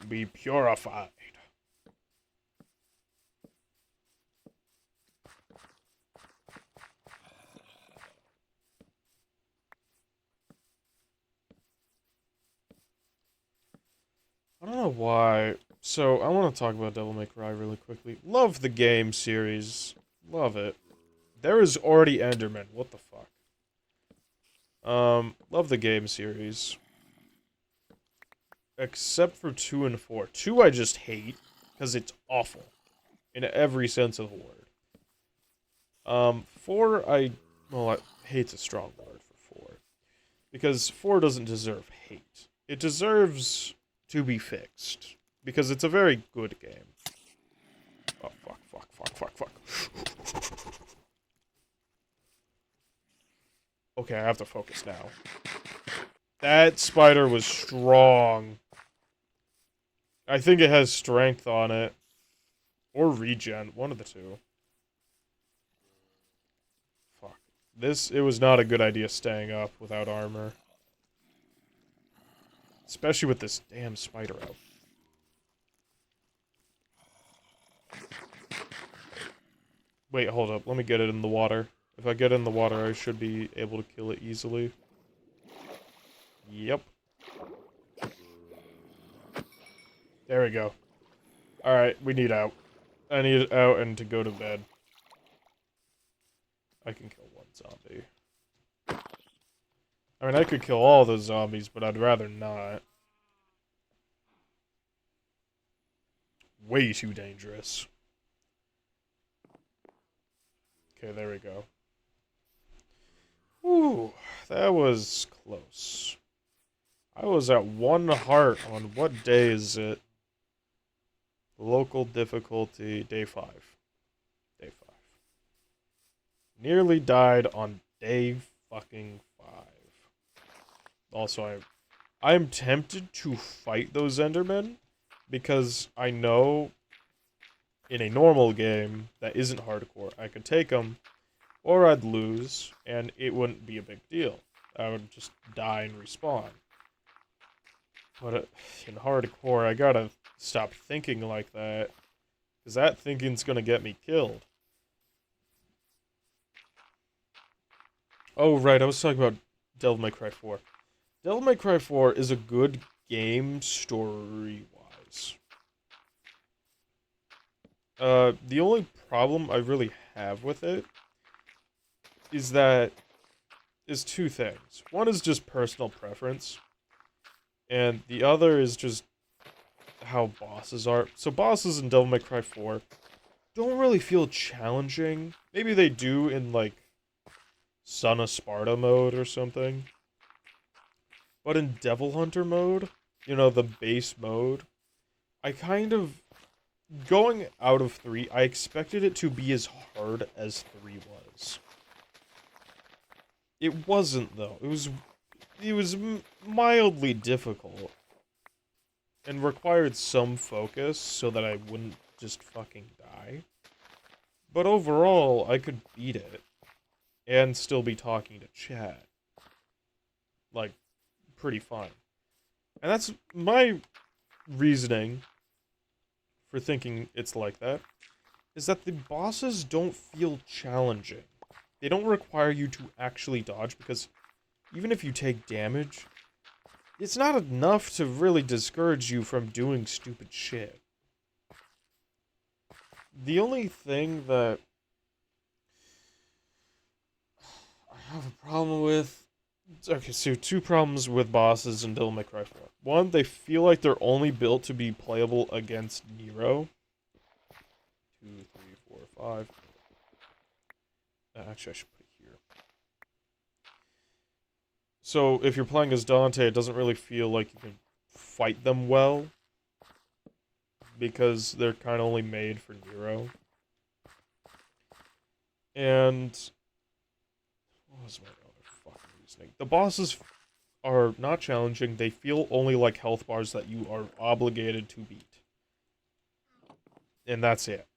S1: Be purified. I don't know why. So, I want to talk about Devil May Cry really quickly. Love the game series. Love it. There is already Enderman. What the fuck? Love the game series. Except for 2 and 4. 2 I just hate, because it's awful. In every sense of the word. 4 well, hate's a strong word for 4. Because 4 doesn't deserve hate. It deserves to be fixed. Because it's a very good game. Oh, fuck. Okay, I have to focus now. That spider was strong. I think it has strength on it. Or regen, one of the two. Fuck. It was not a good idea staying up without armor. Especially with this damn spider out. Wait, hold up. Let me get it in the water. If I get it in the water, I should be able to kill it easily. Yep. There we go. Alright, we need out. I need out and to go to bed. I can kill one zombie. I mean, I could kill all those zombies, but I'd rather not. Way too dangerous. Okay, there we go. Ooh, that was close. I was at 1 heart on what day is it? Local difficulty, day 5. Day 5. Nearly died on day fucking 5. Also, I'm tempted to fight those Endermen because I know in a normal game that isn't hardcore, I could take them or I'd lose and it wouldn't be a big deal. I would just die and respawn. But in hardcore, I gotta stop thinking like that, because that thinking's gonna get me killed. Oh, right, I was talking about Devil May Cry 4. Devil May Cry 4 is a good game story-wise. The only problem I really have with it is that is two things. One is just personal preference, and the other is just how bosses are. So bosses in Devil May Cry 4 don't really feel challenging. Maybe they do in, like, Son of Sparta mode or something. But in Devil Hunter mode, you know, the base mode, I kind of... Going out of 3, I expected it to be as hard as 3 was. It wasn't, though. It was mildly difficult. And required some focus so that I wouldn't just fucking die. But overall, I could beat it. And still be talking to chat. Like, pretty fine. And that's my reasoning for thinking it's like that, is that the bosses don't feel challenging. They don't require you to actually dodge, because even if you take damage, it's not enough to really discourage you from doing stupid shit. The only thing that I have a problem with... Okay, so two problems with bosses in Devil May Cry 4. One, they feel like they're only built to be playable against Nero. 2, 3, 4, 5. Actually, I should put it here. So, if you're playing as Dante, it doesn't really feel like you can fight them well. Because they're kind of only made for Nero. And... what was my other fucking reasoning? The bosses are not challenging. They feel only like health bars that you are obligated to beat. And that's it.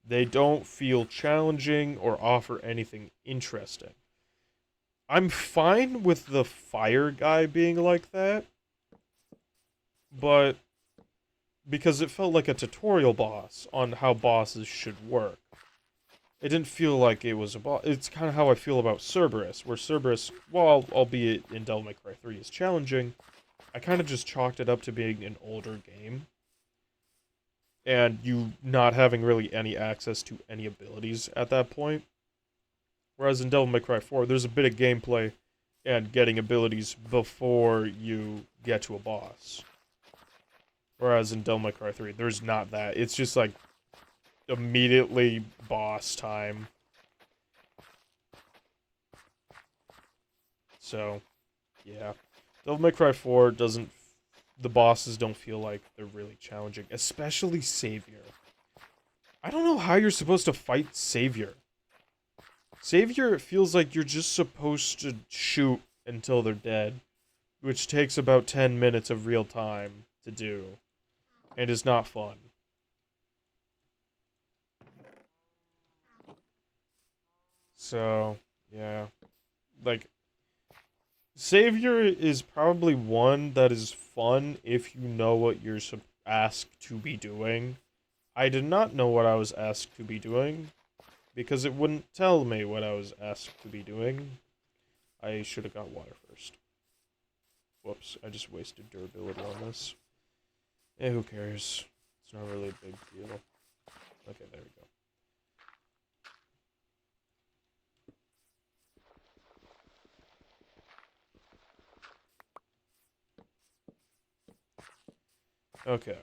S1: They don't feel challenging or offer anything interesting. I'm fine with the fire guy being like that, but because it felt like a tutorial boss on how bosses should work. It didn't feel like it was a boss. It's kind of how I feel about Cerberus, where Cerberus, while albeit in Devil May Cry 3 is challenging, I kind of just chalked it up to being an older game. And you not having really any access to any abilities at that point. Whereas in Devil May Cry 4, there's a bit of gameplay and getting abilities before you get to a boss. Whereas in Devil May Cry 3, there's not that. It's just like immediately boss time. So, yeah. Devil May Cry 4 doesn't... The bosses don't feel like they're really challenging. Especially Savior. I don't know how you're supposed to fight Savior. Savior feels like you're just supposed to shoot until they're dead. Which takes about 10 minutes of real time to do. And is not fun. So, yeah. Like, Savior is probably one that is fun if you know what you're asked to be doing. I did not know what I was asked to be doing, because it wouldn't tell me what I was asked to be doing. I should have got water first. Whoops, I just wasted durability on this. Eh, who cares? It's not really a big deal. Okay, there we go. Okay.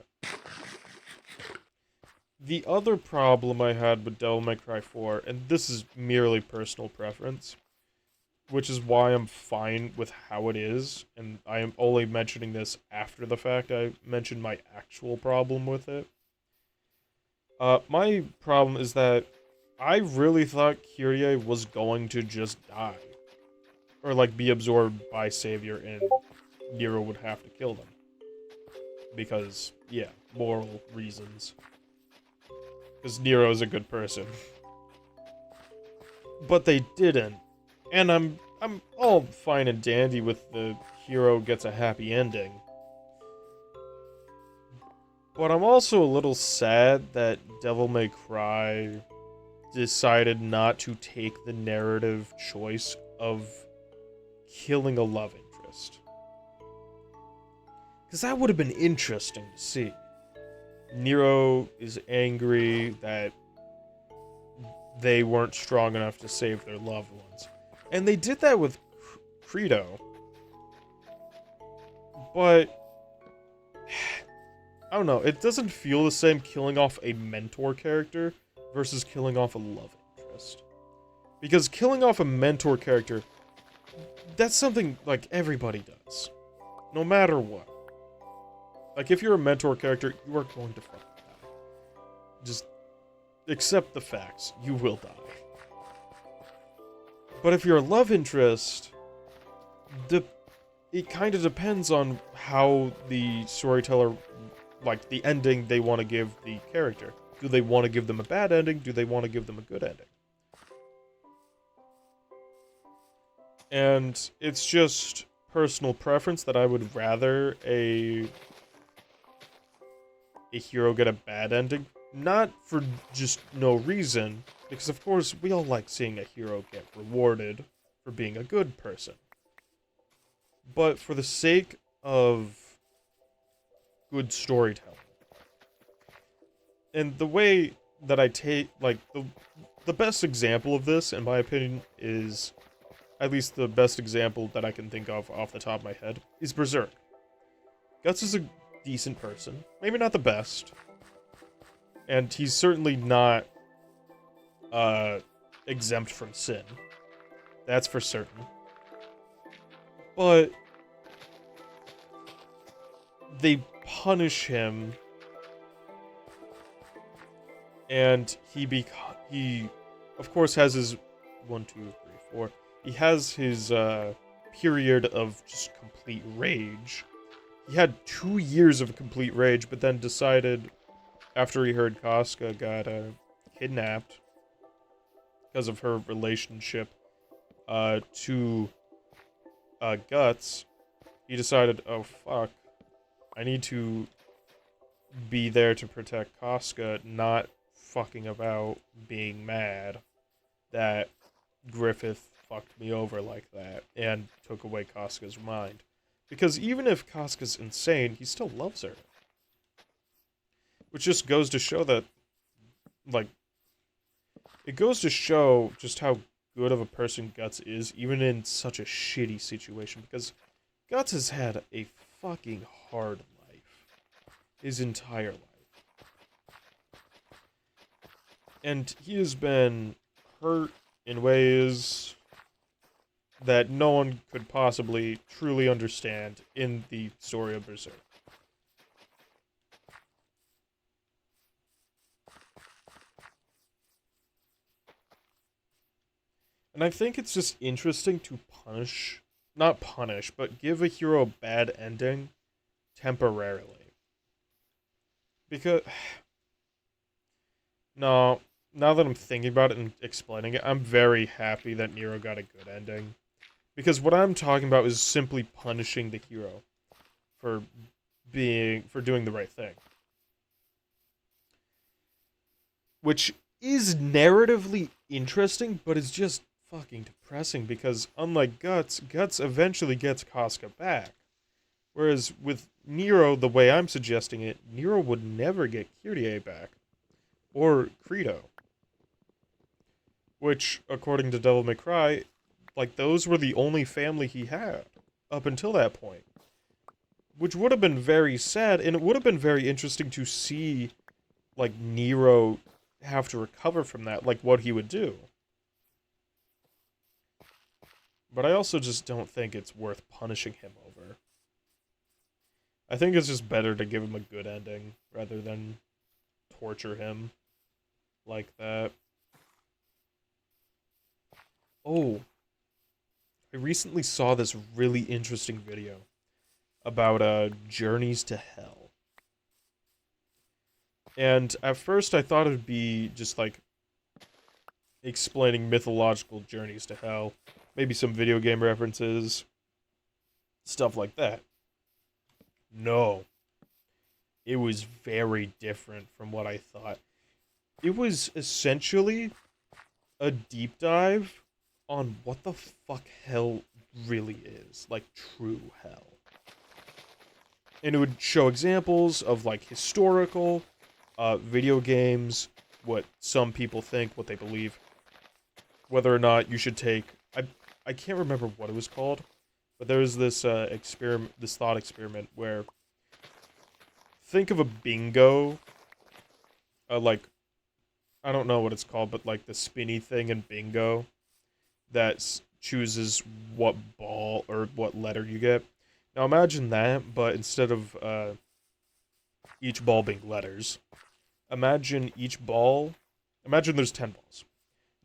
S1: The other problem I had with Devil May Cry 4, and this is merely personal preference, which is why I'm fine with how it is, and I am only mentioning this after the fact I mentioned my actual problem with it. My problem is that I really thought Kyrie was going to just die. Or, like, be absorbed by Savior and Nero would have to kill them. Because, yeah, moral reasons. Because Nero's a good person. But they didn't. And I'm all fine and dandy with the hero gets a happy ending. But I'm also a little sad that Devil May Cry decided not to take the narrative choice of killing a love interest. Because that would have been interesting to see. Nero is angry that they weren't strong enough to save their loved ones. And they did that with Credo. But I don't know, it doesn't feel the same killing off a mentor character versus killing off a love interest. Because killing off a mentor character, that's something, like, everybody does. No matter what. Like, if you're a mentor character, you are going to fucking die. Just accept the facts. You will die. But if you're a love interest, it kind of depends on how the storyteller, like, the ending they want to give the character. Do they want to give them a bad ending? Do they want to give them a good ending? And it's just personal preference that I would rather a hero get a bad ending. Not for just no reason, because of course we all like seeing a hero get rewarded for being a good person. But for the sake of good storytelling. And the way that I take, like, the best example of this, in my opinion, is, at least the best example that I can think of off the top of my head, is Berserk. Guts is a decent person. Maybe not the best. And he's certainly not exempt from sin. That's for certain. But they punish him, and he of course has his 1, 2, 3, 4. He has his period of just complete rage. He had 2 years of complete rage, but then decided, after he heard Casca got kidnapped because of her relationship to Guts, he decided, oh fuck, I need to be there to protect Casca, not fucking about being mad that Griffith fucked me over like that and took away Casca's mind. Because even if Casca's insane, he still loves her. Which just goes to show that, like, it goes to show just how good of a person Guts is, even in such a shitty situation. Because Guts has had a fucking hard life. His entire life. And he has been hurt in ways that no one could possibly truly understand in the story of Berserk. And I think it's just interesting to not punish, but give a hero a bad ending temporarily. Because, no, now that I'm thinking about it and explaining it, I'm very happy that Nero got a good ending. Because what I'm talking about is simply punishing the hero for doing the right thing. Which is narratively interesting, but is just fucking depressing because unlike Guts eventually gets Casca back. Whereas with Nero, the way I'm suggesting it, Nero would never get Kyrie back. Or Credo. Which, according to Devil May Cry, like, those were the only family he had up until that point. Which would have been very sad, and it would have been very interesting to see, like, Nero have to recover from that, like, what he would do. But I also just don't think it's worth punishing him over. I think it's just better to give him a good ending, rather than torture him like that. Oh, I recently saw this really interesting video about Journeys to Hell. And at first I thought it would be just like explaining mythological journeys to hell, maybe some video game references, stuff like that. No. It was very different from what I thought. It was essentially a deep dive on what the fuck hell really is. Like, true hell. And it would show examples of, like, historical video games, what some people think, what they believe, whether or not you should take. I can't remember what it was called, but there was this experiment, this thought experiment where think of a bingo, like I don't know what it's called, but like the spinny thing in bingo that chooses what ball or what letter you get. Now imagine that, but instead of each ball being letters, imagine each ball. Imagine there's 10 balls.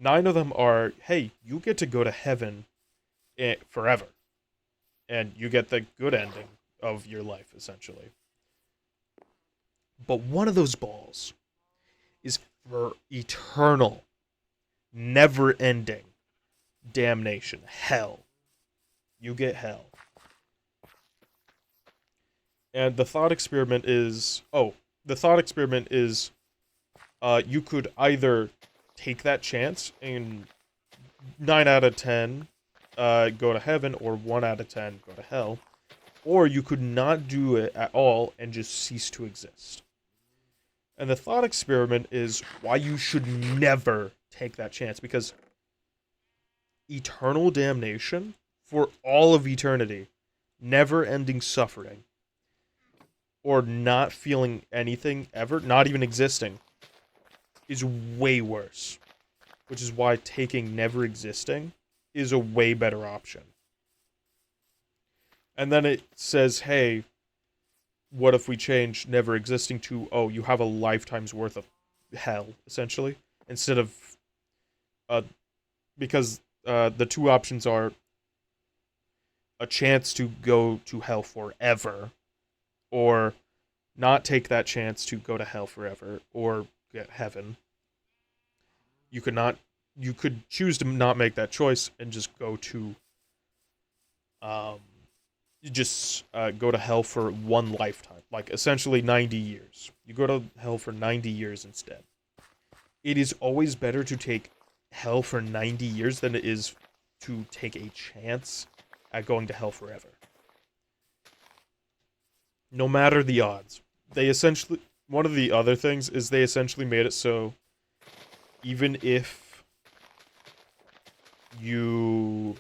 S1: 9 of them are, hey, you get to go to heaven forever, and you get the good ending of your life, essentially. But one of those balls is for eternal, never-ending damnation, hell. You get hell. And the thought experiment is, you could either take that chance and 9 out of 10 go to heaven, or 1 out of 10 go to hell, or you could not do it at all and just cease to exist. And the thought experiment is why you should never take that chance, because eternal damnation for all of eternity, never-ending suffering, or not feeling anything ever, not even existing, is way worse. Which is why taking never existing is a way better option. And then it says, hey, what if we change never existing to, oh, you have a lifetime's worth of hell, essentially, instead of, because the two options are a chance to go to hell forever, or not take that chance to go to hell forever, or get heaven. You could choose to not make that choice and just go to, go to hell for one lifetime, like essentially 90 years. You go to hell for 90 years instead. It is always better to take hell for 90 years than it is to take a chance at going to hell forever. No matter the odds. One of the other things is they essentially made it so even if you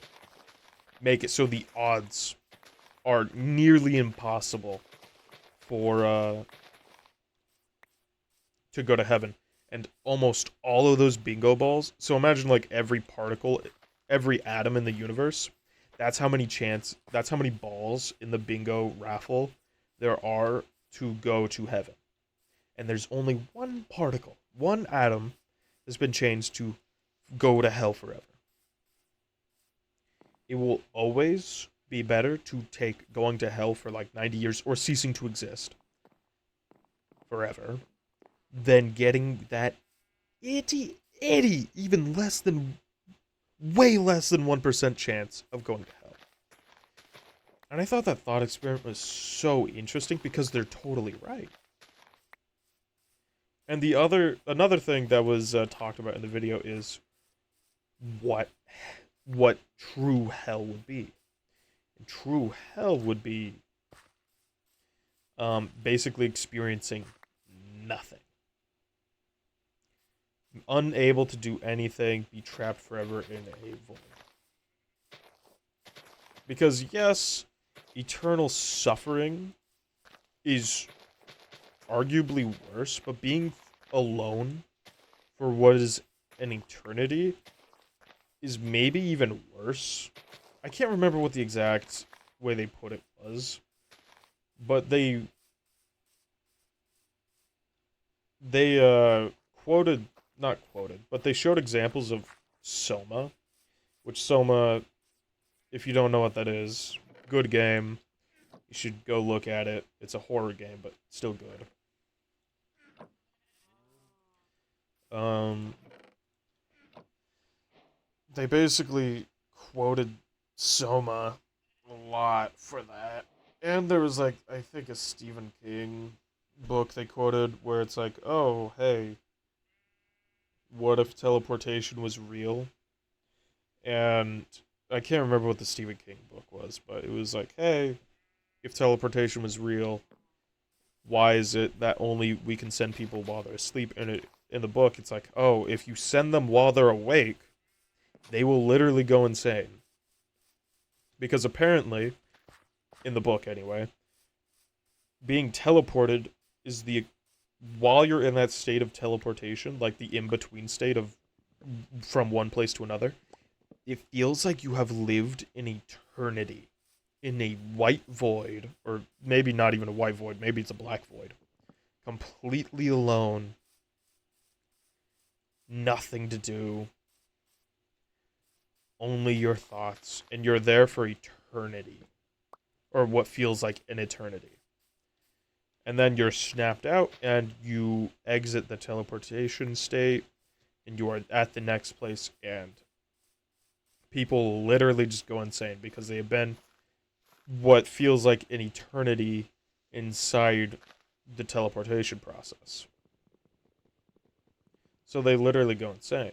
S1: make it so the odds are nearly impossible for to go to heaven, and almost all of those bingo balls, so imagine like every particle, every atom in the universe, that's how many balls in the bingo raffle there are to go to heaven. And there's only one particle, one atom has been changed to go to hell forever. It will always be better to take going to hell for like 90 years or ceasing to exist forever than getting that even way less than 1% chance of going to hell. And I thought that thought experiment was so interesting because they're totally right. And another thing that was talked about in the video is what true hell would be. And true hell would be basically experiencing nothing. Unable to do anything, be trapped forever in a void. Because yes, eternal suffering is arguably worse, but being alone for what is an eternity is maybe even worse. I can't remember what the exact way they put it was, but they not quoted, but they showed examples of Soma, which Soma, if you don't know what that is, good game. You should go look at it. It's a horror game, but still good. They basically quoted Soma a lot for that. And there was like, I think a Stephen King book they quoted where it's like, oh, hey, what if teleportation was real? And I can't remember what the Stephen King book was, but it was like, hey, if teleportation was real, why is it that only we can send people while they're asleep? And in the book, it's like, oh, if you send them while they're awake, they will literally go insane. Because apparently, in the book anyway, being teleported is the, while you're in that state of teleportation, like the in-between state of from one place to another, it feels like you have lived an eternity in a white void, or maybe not even a white void, maybe it's a black void. Completely alone. Nothing to do. Only your thoughts. And you're there for eternity. Or what feels like an eternity. And then you're snapped out and you exit the teleportation state and you are at the next place, and people literally just go insane because they have been what feels like an eternity inside the teleportation process. So they literally go insane.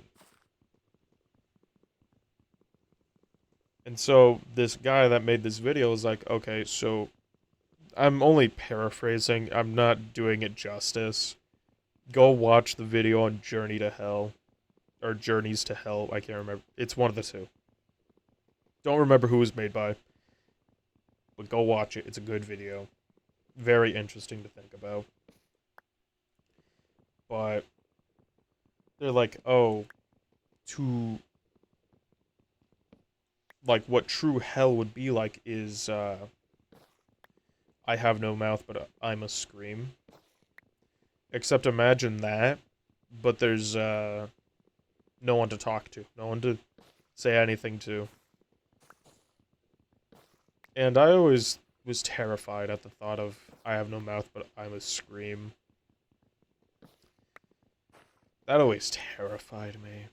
S1: And so this guy that made this video was like, okay, so I'm only paraphrasing. I'm not doing it justice. Go watch the video on Journey to Hell. Or Journeys to Hell. I can't remember. It's one of the two. Don't remember who it was made by. But go watch it. It's a good video. Very interesting to think about. But they're like, oh, to like what true hell would be like is I have no mouth, but I must scream. Except imagine that, but there's no one to talk to, no one to say anything to. And I always was terrified at the thought of I have no mouth, but I must scream. That always terrified me.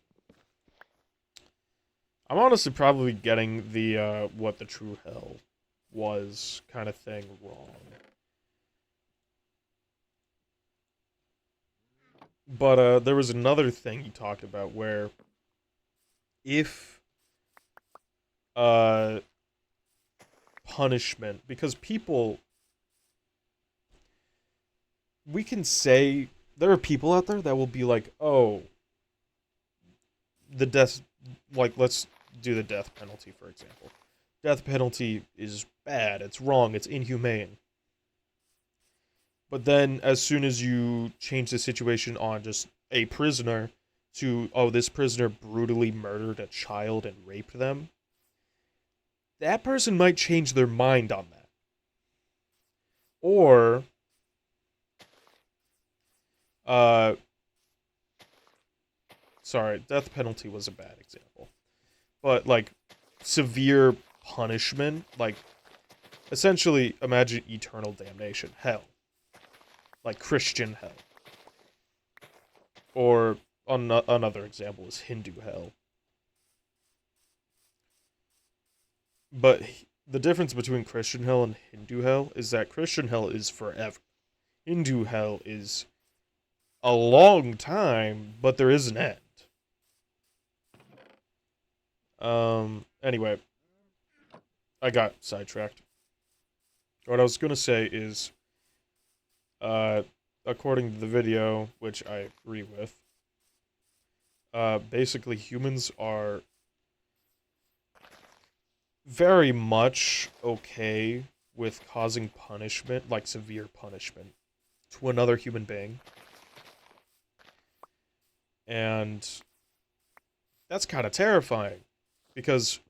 S1: I'm honestly probably getting the what the true hell was kind of thing wrong. But there was another thing he talked about where if punishment, because people, we can say there are people out there that will be like, oh, the death, like, let's do the death penalty, for example. Death penalty is bad, it's wrong, it's inhumane. But then, as soon as you change the situation on just a prisoner to, oh, this prisoner brutally murdered a child and raped them, that person might change their mind on that. Or, sorry, death penalty was a bad example. But, like, severe punishment, like, essentially, imagine eternal damnation, hell. Like Christian hell. Or another example is Hindu hell. But the difference between Christian hell and Hindu hell is that Christian hell is forever. Hindu hell is a long time, but there is an end. Anyway, I got sidetracked. What I was gonna say is, according to the video, which I agree with, basically humans are very much okay with causing punishment, like severe punishment, to another human being. And that's kind of terrifying, because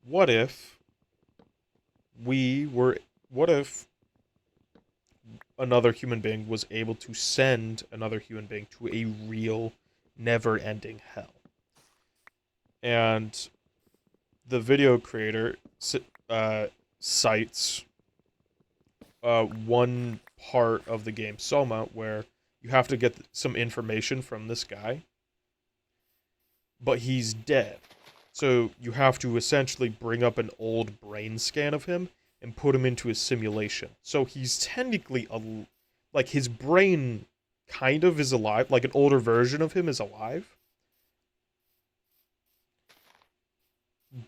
S1: what if another human being was able to send another human being to a real, never-ending hell? And the video creator cites one part of the game, Soma, where you have to get some information from this guy, but he's dead. So you have to essentially bring up an old brain scan of him and put him into a simulation. So he's technically, like, his brain kind of is alive, like an older version of him is alive.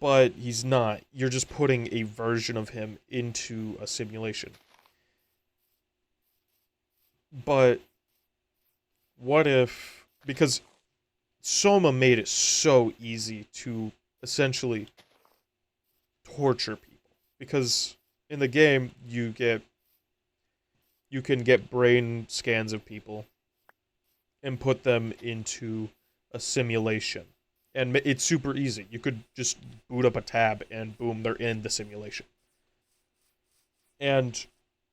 S1: But he's not. You're just putting a version of him into a simulation. But what if, because Soma made it so easy to essentially torture people, because in the game you can get brain scans of people and put them into a simulation. And it's super easy. You could just boot up a tab and boom, they're in the simulation. And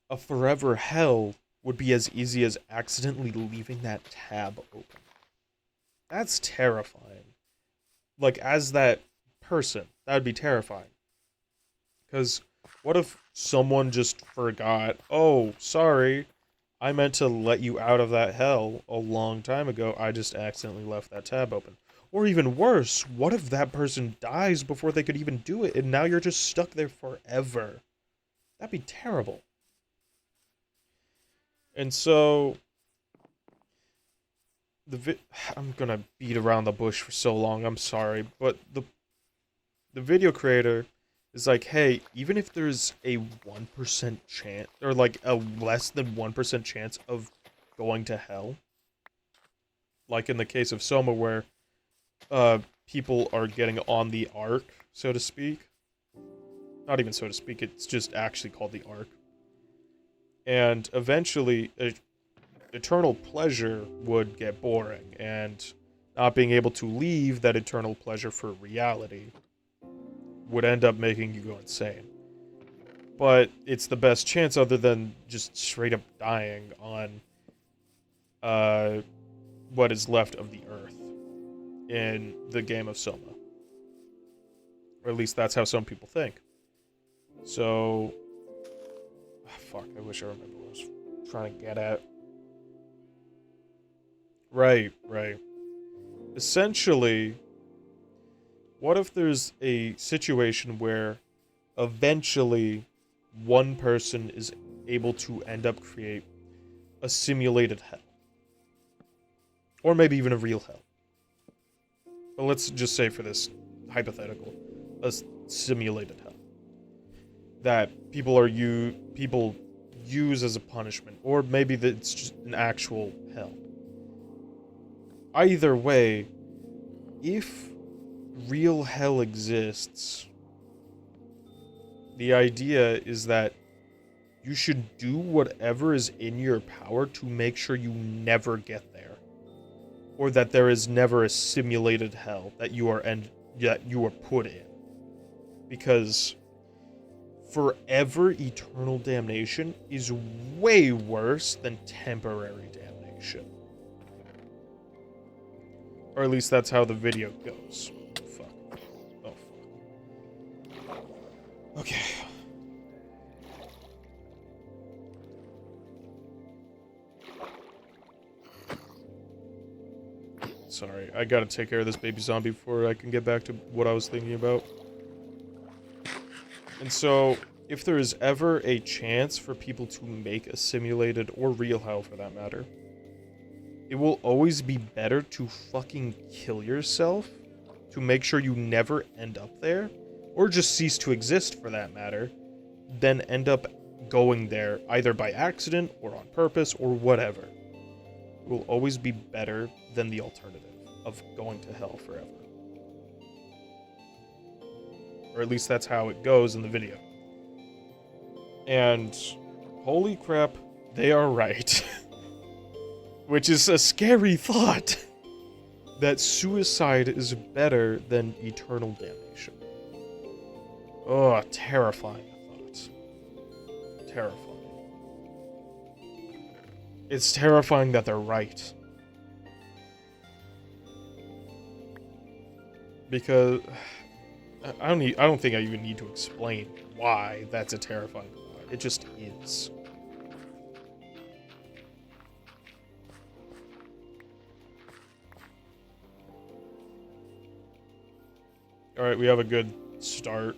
S1: a forever hell would be as easy as accidentally leaving that tab open. That's terrifying. Like, as that person, that would be terrifying. Because what if someone just forgot, oh, sorry, I meant to let you out of that hell a long time ago. I just accidentally left that tab open. Or even worse, what if that person dies before they could even do it and now you're just stuck there forever? That'd be terrible. And so I'm gonna beat around the bush for so long, I'm sorry, but the video creator is like, hey, even if there's a 1% chance, or like a less than 1% chance of going to hell, like in the case of Soma where people are getting on the arc, so to speak. Not even so to speak, it's just actually called the arc. And eventually, eternal pleasure would get boring, and not being able to leave that eternal pleasure for reality would end up making you go insane. But it's the best chance other than just straight up dying on what is left of the earth in the game of Soma. Or at least that's how some people think. So, fuck, I wish I remember what I was trying to get at. Right. Essentially, what if there's a situation where eventually one person is able to end up create a simulated hell? Or maybe even a real hell. But let's just say for this hypothetical, a simulated hell that people use as a punishment, or maybe that it's just an actual hell. Either way, if real hell exists, the idea is that you should do whatever is in your power to make sure you never get there, or that there is never a simulated hell that you are put in, because forever eternal damnation is way worse than temporary damnation. Or at least that's how the video goes. Fuck. Oh, fuck. Okay. Sorry, I gotta take care of this baby zombie before I can get back to what I was thinking about. And so, if there is ever a chance for people to make a simulated, or real hell for that matter, it will always be better to fucking kill yourself to make sure you never end up there, or just cease to exist for that matter, than end up going there either by accident or on purpose or whatever. It will always be better than the alternative of going to hell forever. Or at least that's how it goes in the video. And holy crap, they are right. Which is a scary thought. That suicide is better than eternal damnation. Oh, terrifying thought. Terrifying. It's terrifying that they're right. Because I don't think I even need to explain why that's a terrifying thought. It just is. Alright, we have a good start.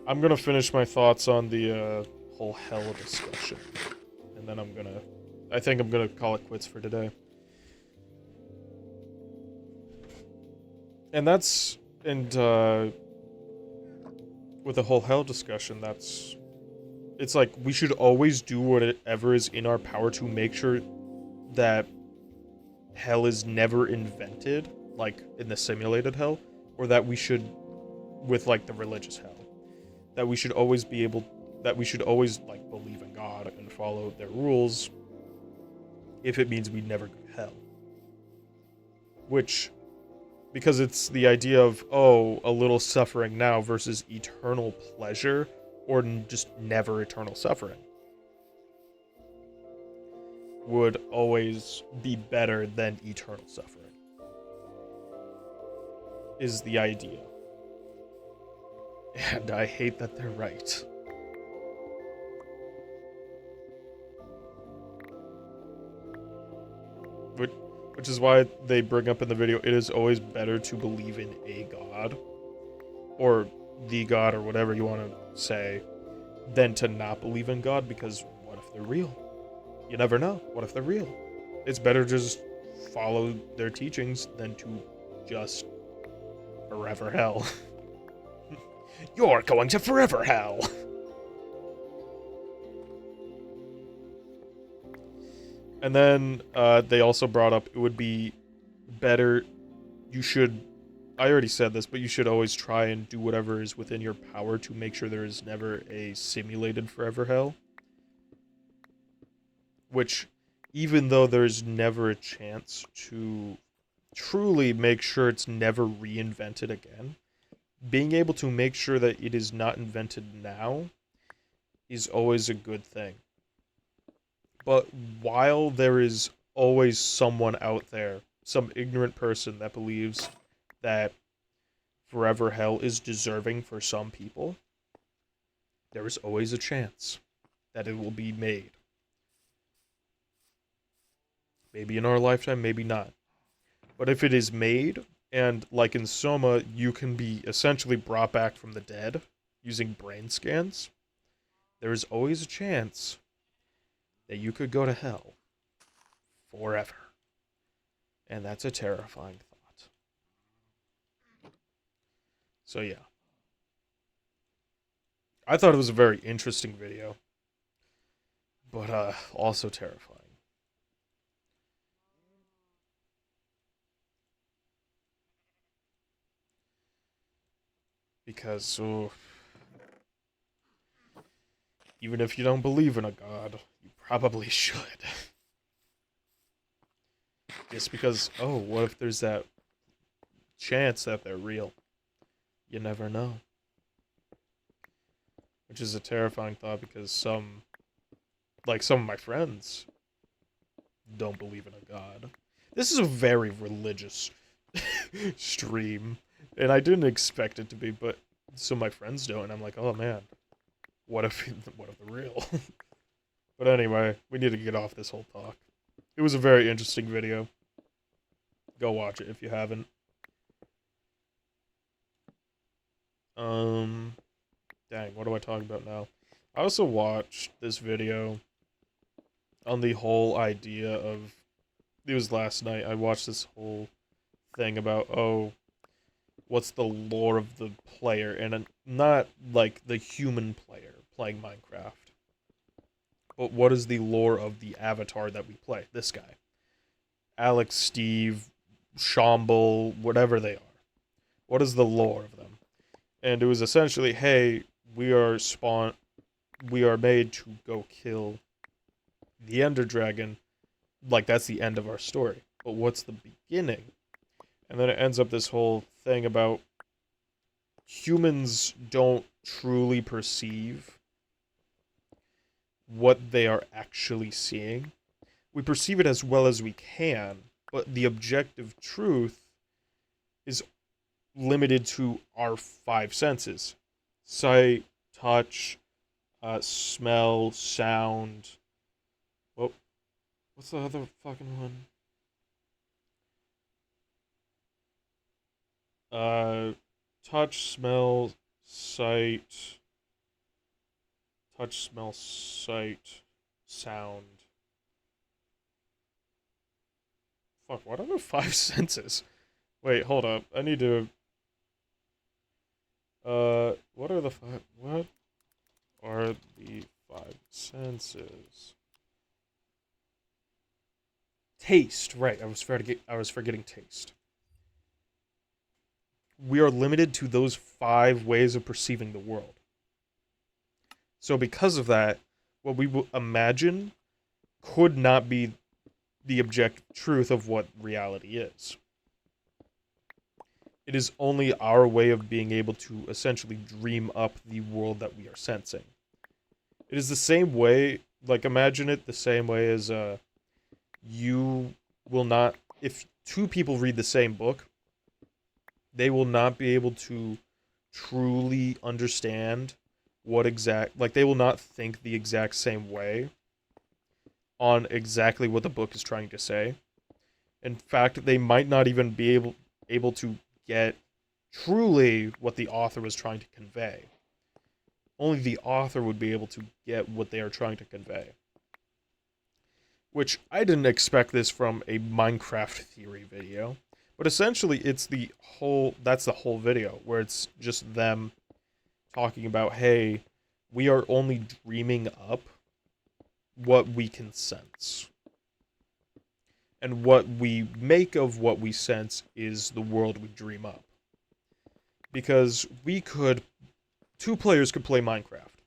S1: I'm gonna finish my thoughts on the whole hell discussion. And then I think I'm gonna call it quits for today. And with the whole hell discussion, it's like we should always do whatever is in our power to make sure that hell is never invented, like in the simulated hell, or that we should, with like the religious hell, that we should always like believe in God and follow their rules if it means we never go to hell. Which, because it's the idea of, oh, a little suffering now versus eternal pleasure, or just never eternal suffering, would always be better than eternal suffering, is the idea. And I hate that they're right. Which is why they bring up in the video, it is always better to believe in a god, or the god, or whatever you want to say, than to not believe in God, because what if they're real? You never know. What if they're real? It's better to just follow their teachings than to just forever hell. You're going to forever hell! And then they also brought up it would be better, I already said this, but you should always try and do whatever is within your power to make sure there is never a simulated forever hell. Which, even though there's never a chance to truly make sure it's never reinvented again, being able to make sure that it is not invented now is always a good thing. But while there is always someone out there, some ignorant person that believes that forever hell is deserving for some people, there is always a chance that it will be made. Maybe in our lifetime, maybe not. But if it is made, and like in Soma, you can be essentially brought back from the dead using brain scans, there is always a chance that you could go to hell forever. And that's a terrifying thought. So yeah. I thought it was a very interesting video, but also terrifying. Because, even if you don't believe in a god, you probably should. Just because, oh, what if there's that chance that they're real? You never know. Which is a terrifying thought, because some of my friends don't believe in a god. This is a very religious stream, and I didn't expect it to be, but some of my friends don't, and I'm like, oh man, what if they're real? But anyway, we need to get off this whole talk. It was a very interesting video. Go watch it if you haven't. Dang, what do I talk about now? I also watched this video on the whole idea of, it was last night, I watched this whole thing about, oh, what's the lore of the player, and not like the human player playing Minecraft, but what is the lore of the avatar that we play, this guy. Alex, Steve, Shamble, whatever they are. What is the lore of them? And it was essentially, hey, we are made to go kill the Ender Dragon. Like, that's the end of our story. But what's the beginning? And then it ends up this whole thing about humans don't truly perceive what they are actually seeing. We perceive it as well as we can, but the objective truth is limited to our five senses. Sight, touch, smell, sound. Whoa. What's the other fucking one? Touch, smell, sight. Touch, smell, sight, sound. Fuck, what are the five senses? Wait, hold up. I need to... what are the five... What are the Five senses. Taste, right? I was forgetting taste. We are limited to those 5 ways of perceiving the world. So because of that, what we will imagine could not be the objective truth of what reality is. It is only our way of being able to essentially dream up the world that we are sensing. It is the same way, like imagine it the same way as you will not, if two people read the same book, they will not be able to truly understand like they will not think the exact same way on exactly what the book is trying to say. In fact, they might not even be able to get truly what the author was trying to convey. Only the author would be able to get what they are trying to convey. Which I didn't expect this from a Minecraft theory video, but essentially that's the whole video, where it's just them talking about, hey, we are only dreaming up what we can sense. And what we make of what we sense is the world we dream up. Because two players could play Minecraft,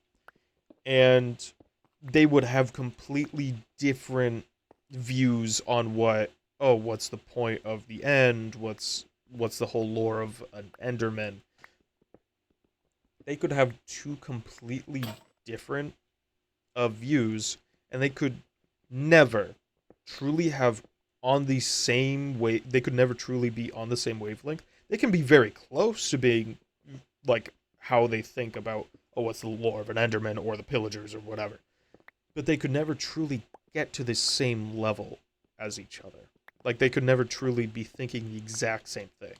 S1: and they would have completely different views on what's the point of the end, what's the whole lore of an Enderman. They could have two completely different views, and they could never truly have on the same way. They could never truly be on the same wavelength. They can be very close to being like how they think about, oh, what's the lore of an Enderman or the Pillagers or whatever. But they could never truly get to the same level as each other. Like, they could never truly be thinking the exact same thing.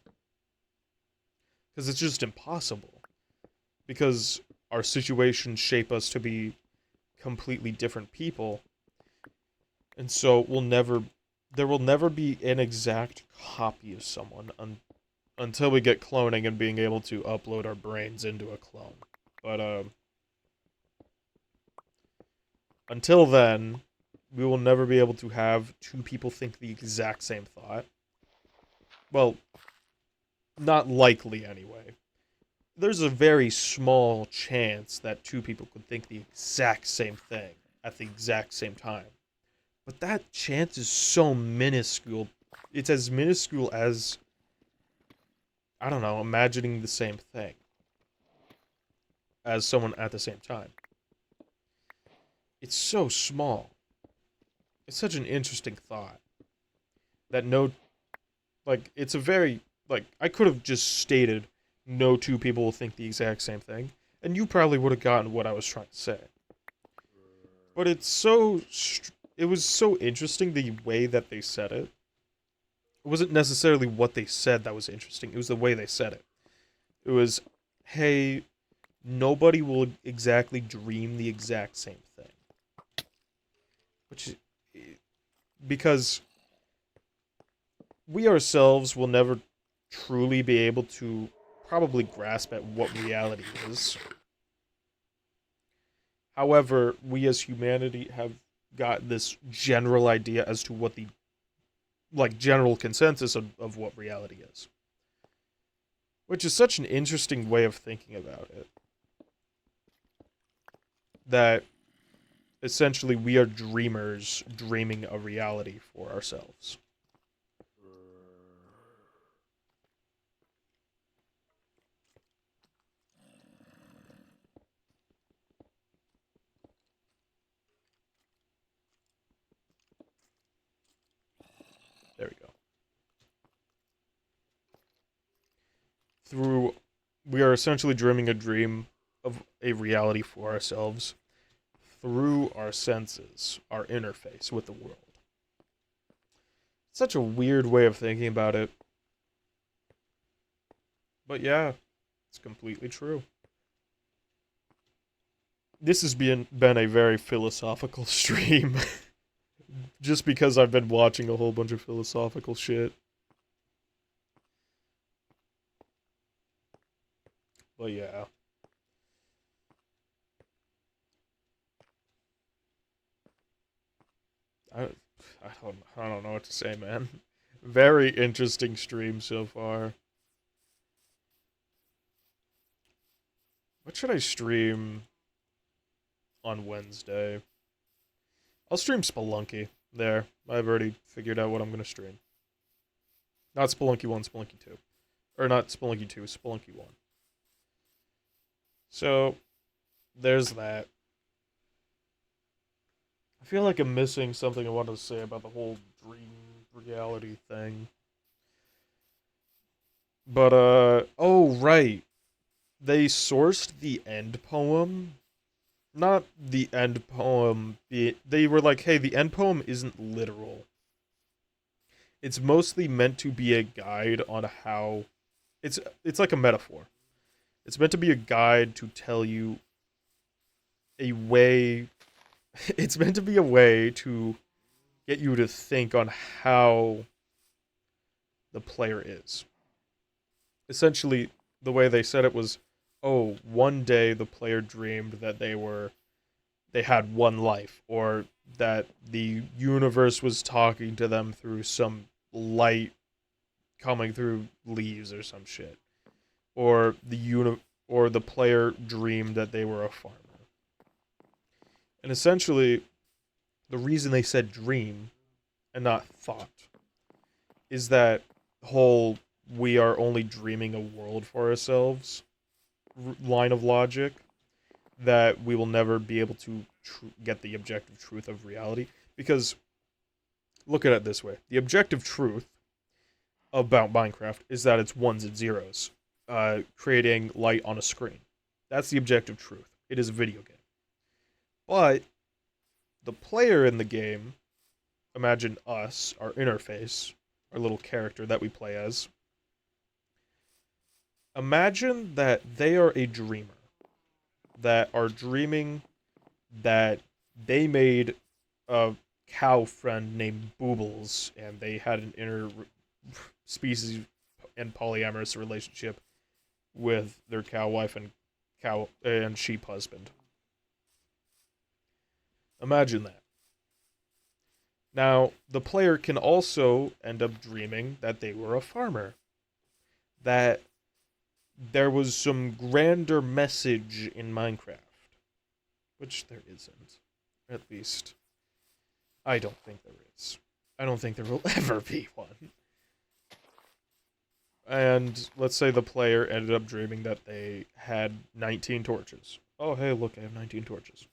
S1: Because it's just impossible. Because our situations shape us to be completely different people. And so there will never be an exact copy of someone until we get cloning and being able to upload our brains into a clone. But until then, we will never be able to have two people think the exact same thought. Well, not likely anyway. There's a very small chance that two people could think the exact same thing at the exact same time. But that chance is so minuscule. It's as minuscule as, I don't know, imagining the same thing as someone at the same time. It's so small. It's such an interesting thought. That it's a very, I could have just stated no two people will think the exact same thing, and you probably would have gotten what I was trying to say. But it was so interesting the way that they said it. It wasn't necessarily what they said that was interesting, it was the way they said it. It was, hey, nobody will exactly dream the exact same thing. Because we ourselves will never truly be able to probably grasp at what reality is. However, we as humanity have got this general idea as to what the general consensus of what reality is. Which is such an interesting way of thinking about it. That essentially we are dreamers dreaming a reality for ourselves. There we go. We are essentially dreaming a dream of a reality for ourselves through our senses, our interface with the world. Such a weird way of thinking about it. But yeah, it's completely true. This has been a very philosophical stream. Just because I've been watching a whole bunch of philosophical shit. But yeah. I, I don't know what to say, man. Very interesting stream so far. What should I stream on Wednesday? I'll stream Spelunky. There. I've already figured out what I'm gonna stream. Not Spelunky 1, Spelunky 2. Or not Spelunky 2, Spelunky 1. So, there's that. I feel like I'm missing something I wanted to say about the whole dream reality thing. But, oh, right. They sourced the end poem. Not the end poem. They were like, hey, the end poem isn't literal. It's mostly meant to be a guide on how. It's like a metaphor. It's meant to be a guide to tell you a way. It's meant to be a way to get you to think on how the player is. Essentially, the way they said it was, oh, one day the player dreamed that they had one life, or that the universe was talking to them through some light coming through leaves or some shit, or or the player dreamed that they were a farmer. And essentially, the reason they said dream and not thought is that whole we are only dreaming a world for ourselves line of logic, that we will never be able to get the objective truth of reality. Because, look at it this way, the objective truth about Minecraft is that it's ones and zeros, creating light on a screen. That's the objective truth. It is a video game. But the player in the game, imagine us, our interface, our little character that we play as, imagine that they are a dreamer, that are dreaming that they made a cow friend named Boobles, and they had an species and polyamorous relationship with their cow wife and cow and sheep husband. Imagine that. Now, the player can also end up dreaming that they were a farmer, that there was some grander message in Minecraft, which there isn't. At least, I don't think there is. I don't think there will ever be one. And let's say the player ended up dreaming that they had 19 torches. Oh, hey, look, I have 19 torches.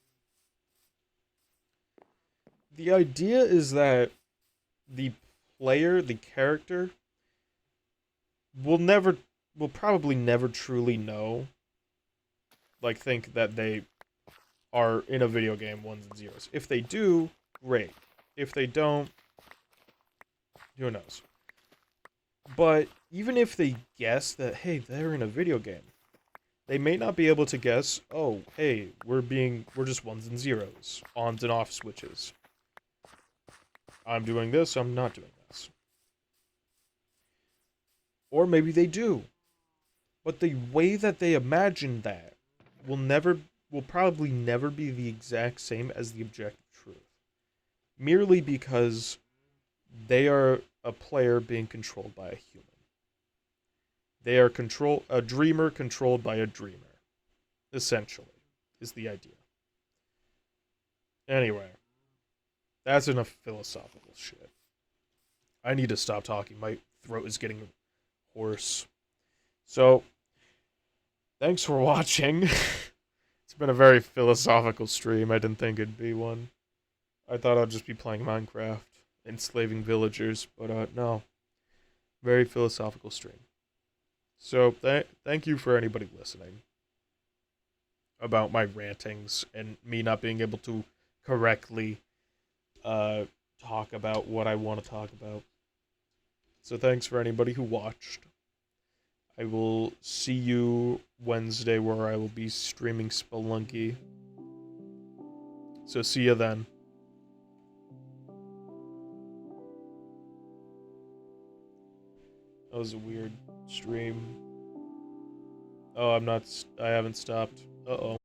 S1: The idea is that the player, the character, will probably never truly know, like, think that they are in a video game ones and zeros. If they do, great. If they don't, who knows? But even if they guess that, hey, they're in a video game, they may not be able to guess, oh, hey, we're just ones and zeros, ons and off switches. I'm doing this, I'm not doing this. Or maybe they do. But the way that they imagine that will probably never be the exact same as the objective truth. Merely because they are a player being controlled by a human. They are a dreamer controlled by a dreamer. Essentially, is the idea. Anyway, that's enough philosophical shit. I need to stop talking. My throat is getting hoarse. So, thanks for watching. It's been a very philosophical stream. I didn't think it'd be one. I thought I'd just be playing Minecraft, enslaving villagers, but no. Very philosophical stream. So, thank you for anybody listening about my rantings and me not being able to correctly talk about what I want to talk about. So thanks for anybody who watched. I will see you Wednesday where I will be streaming Spelunky. So see you then. That was a weird stream. Oh, I haven't stopped. Uh-oh.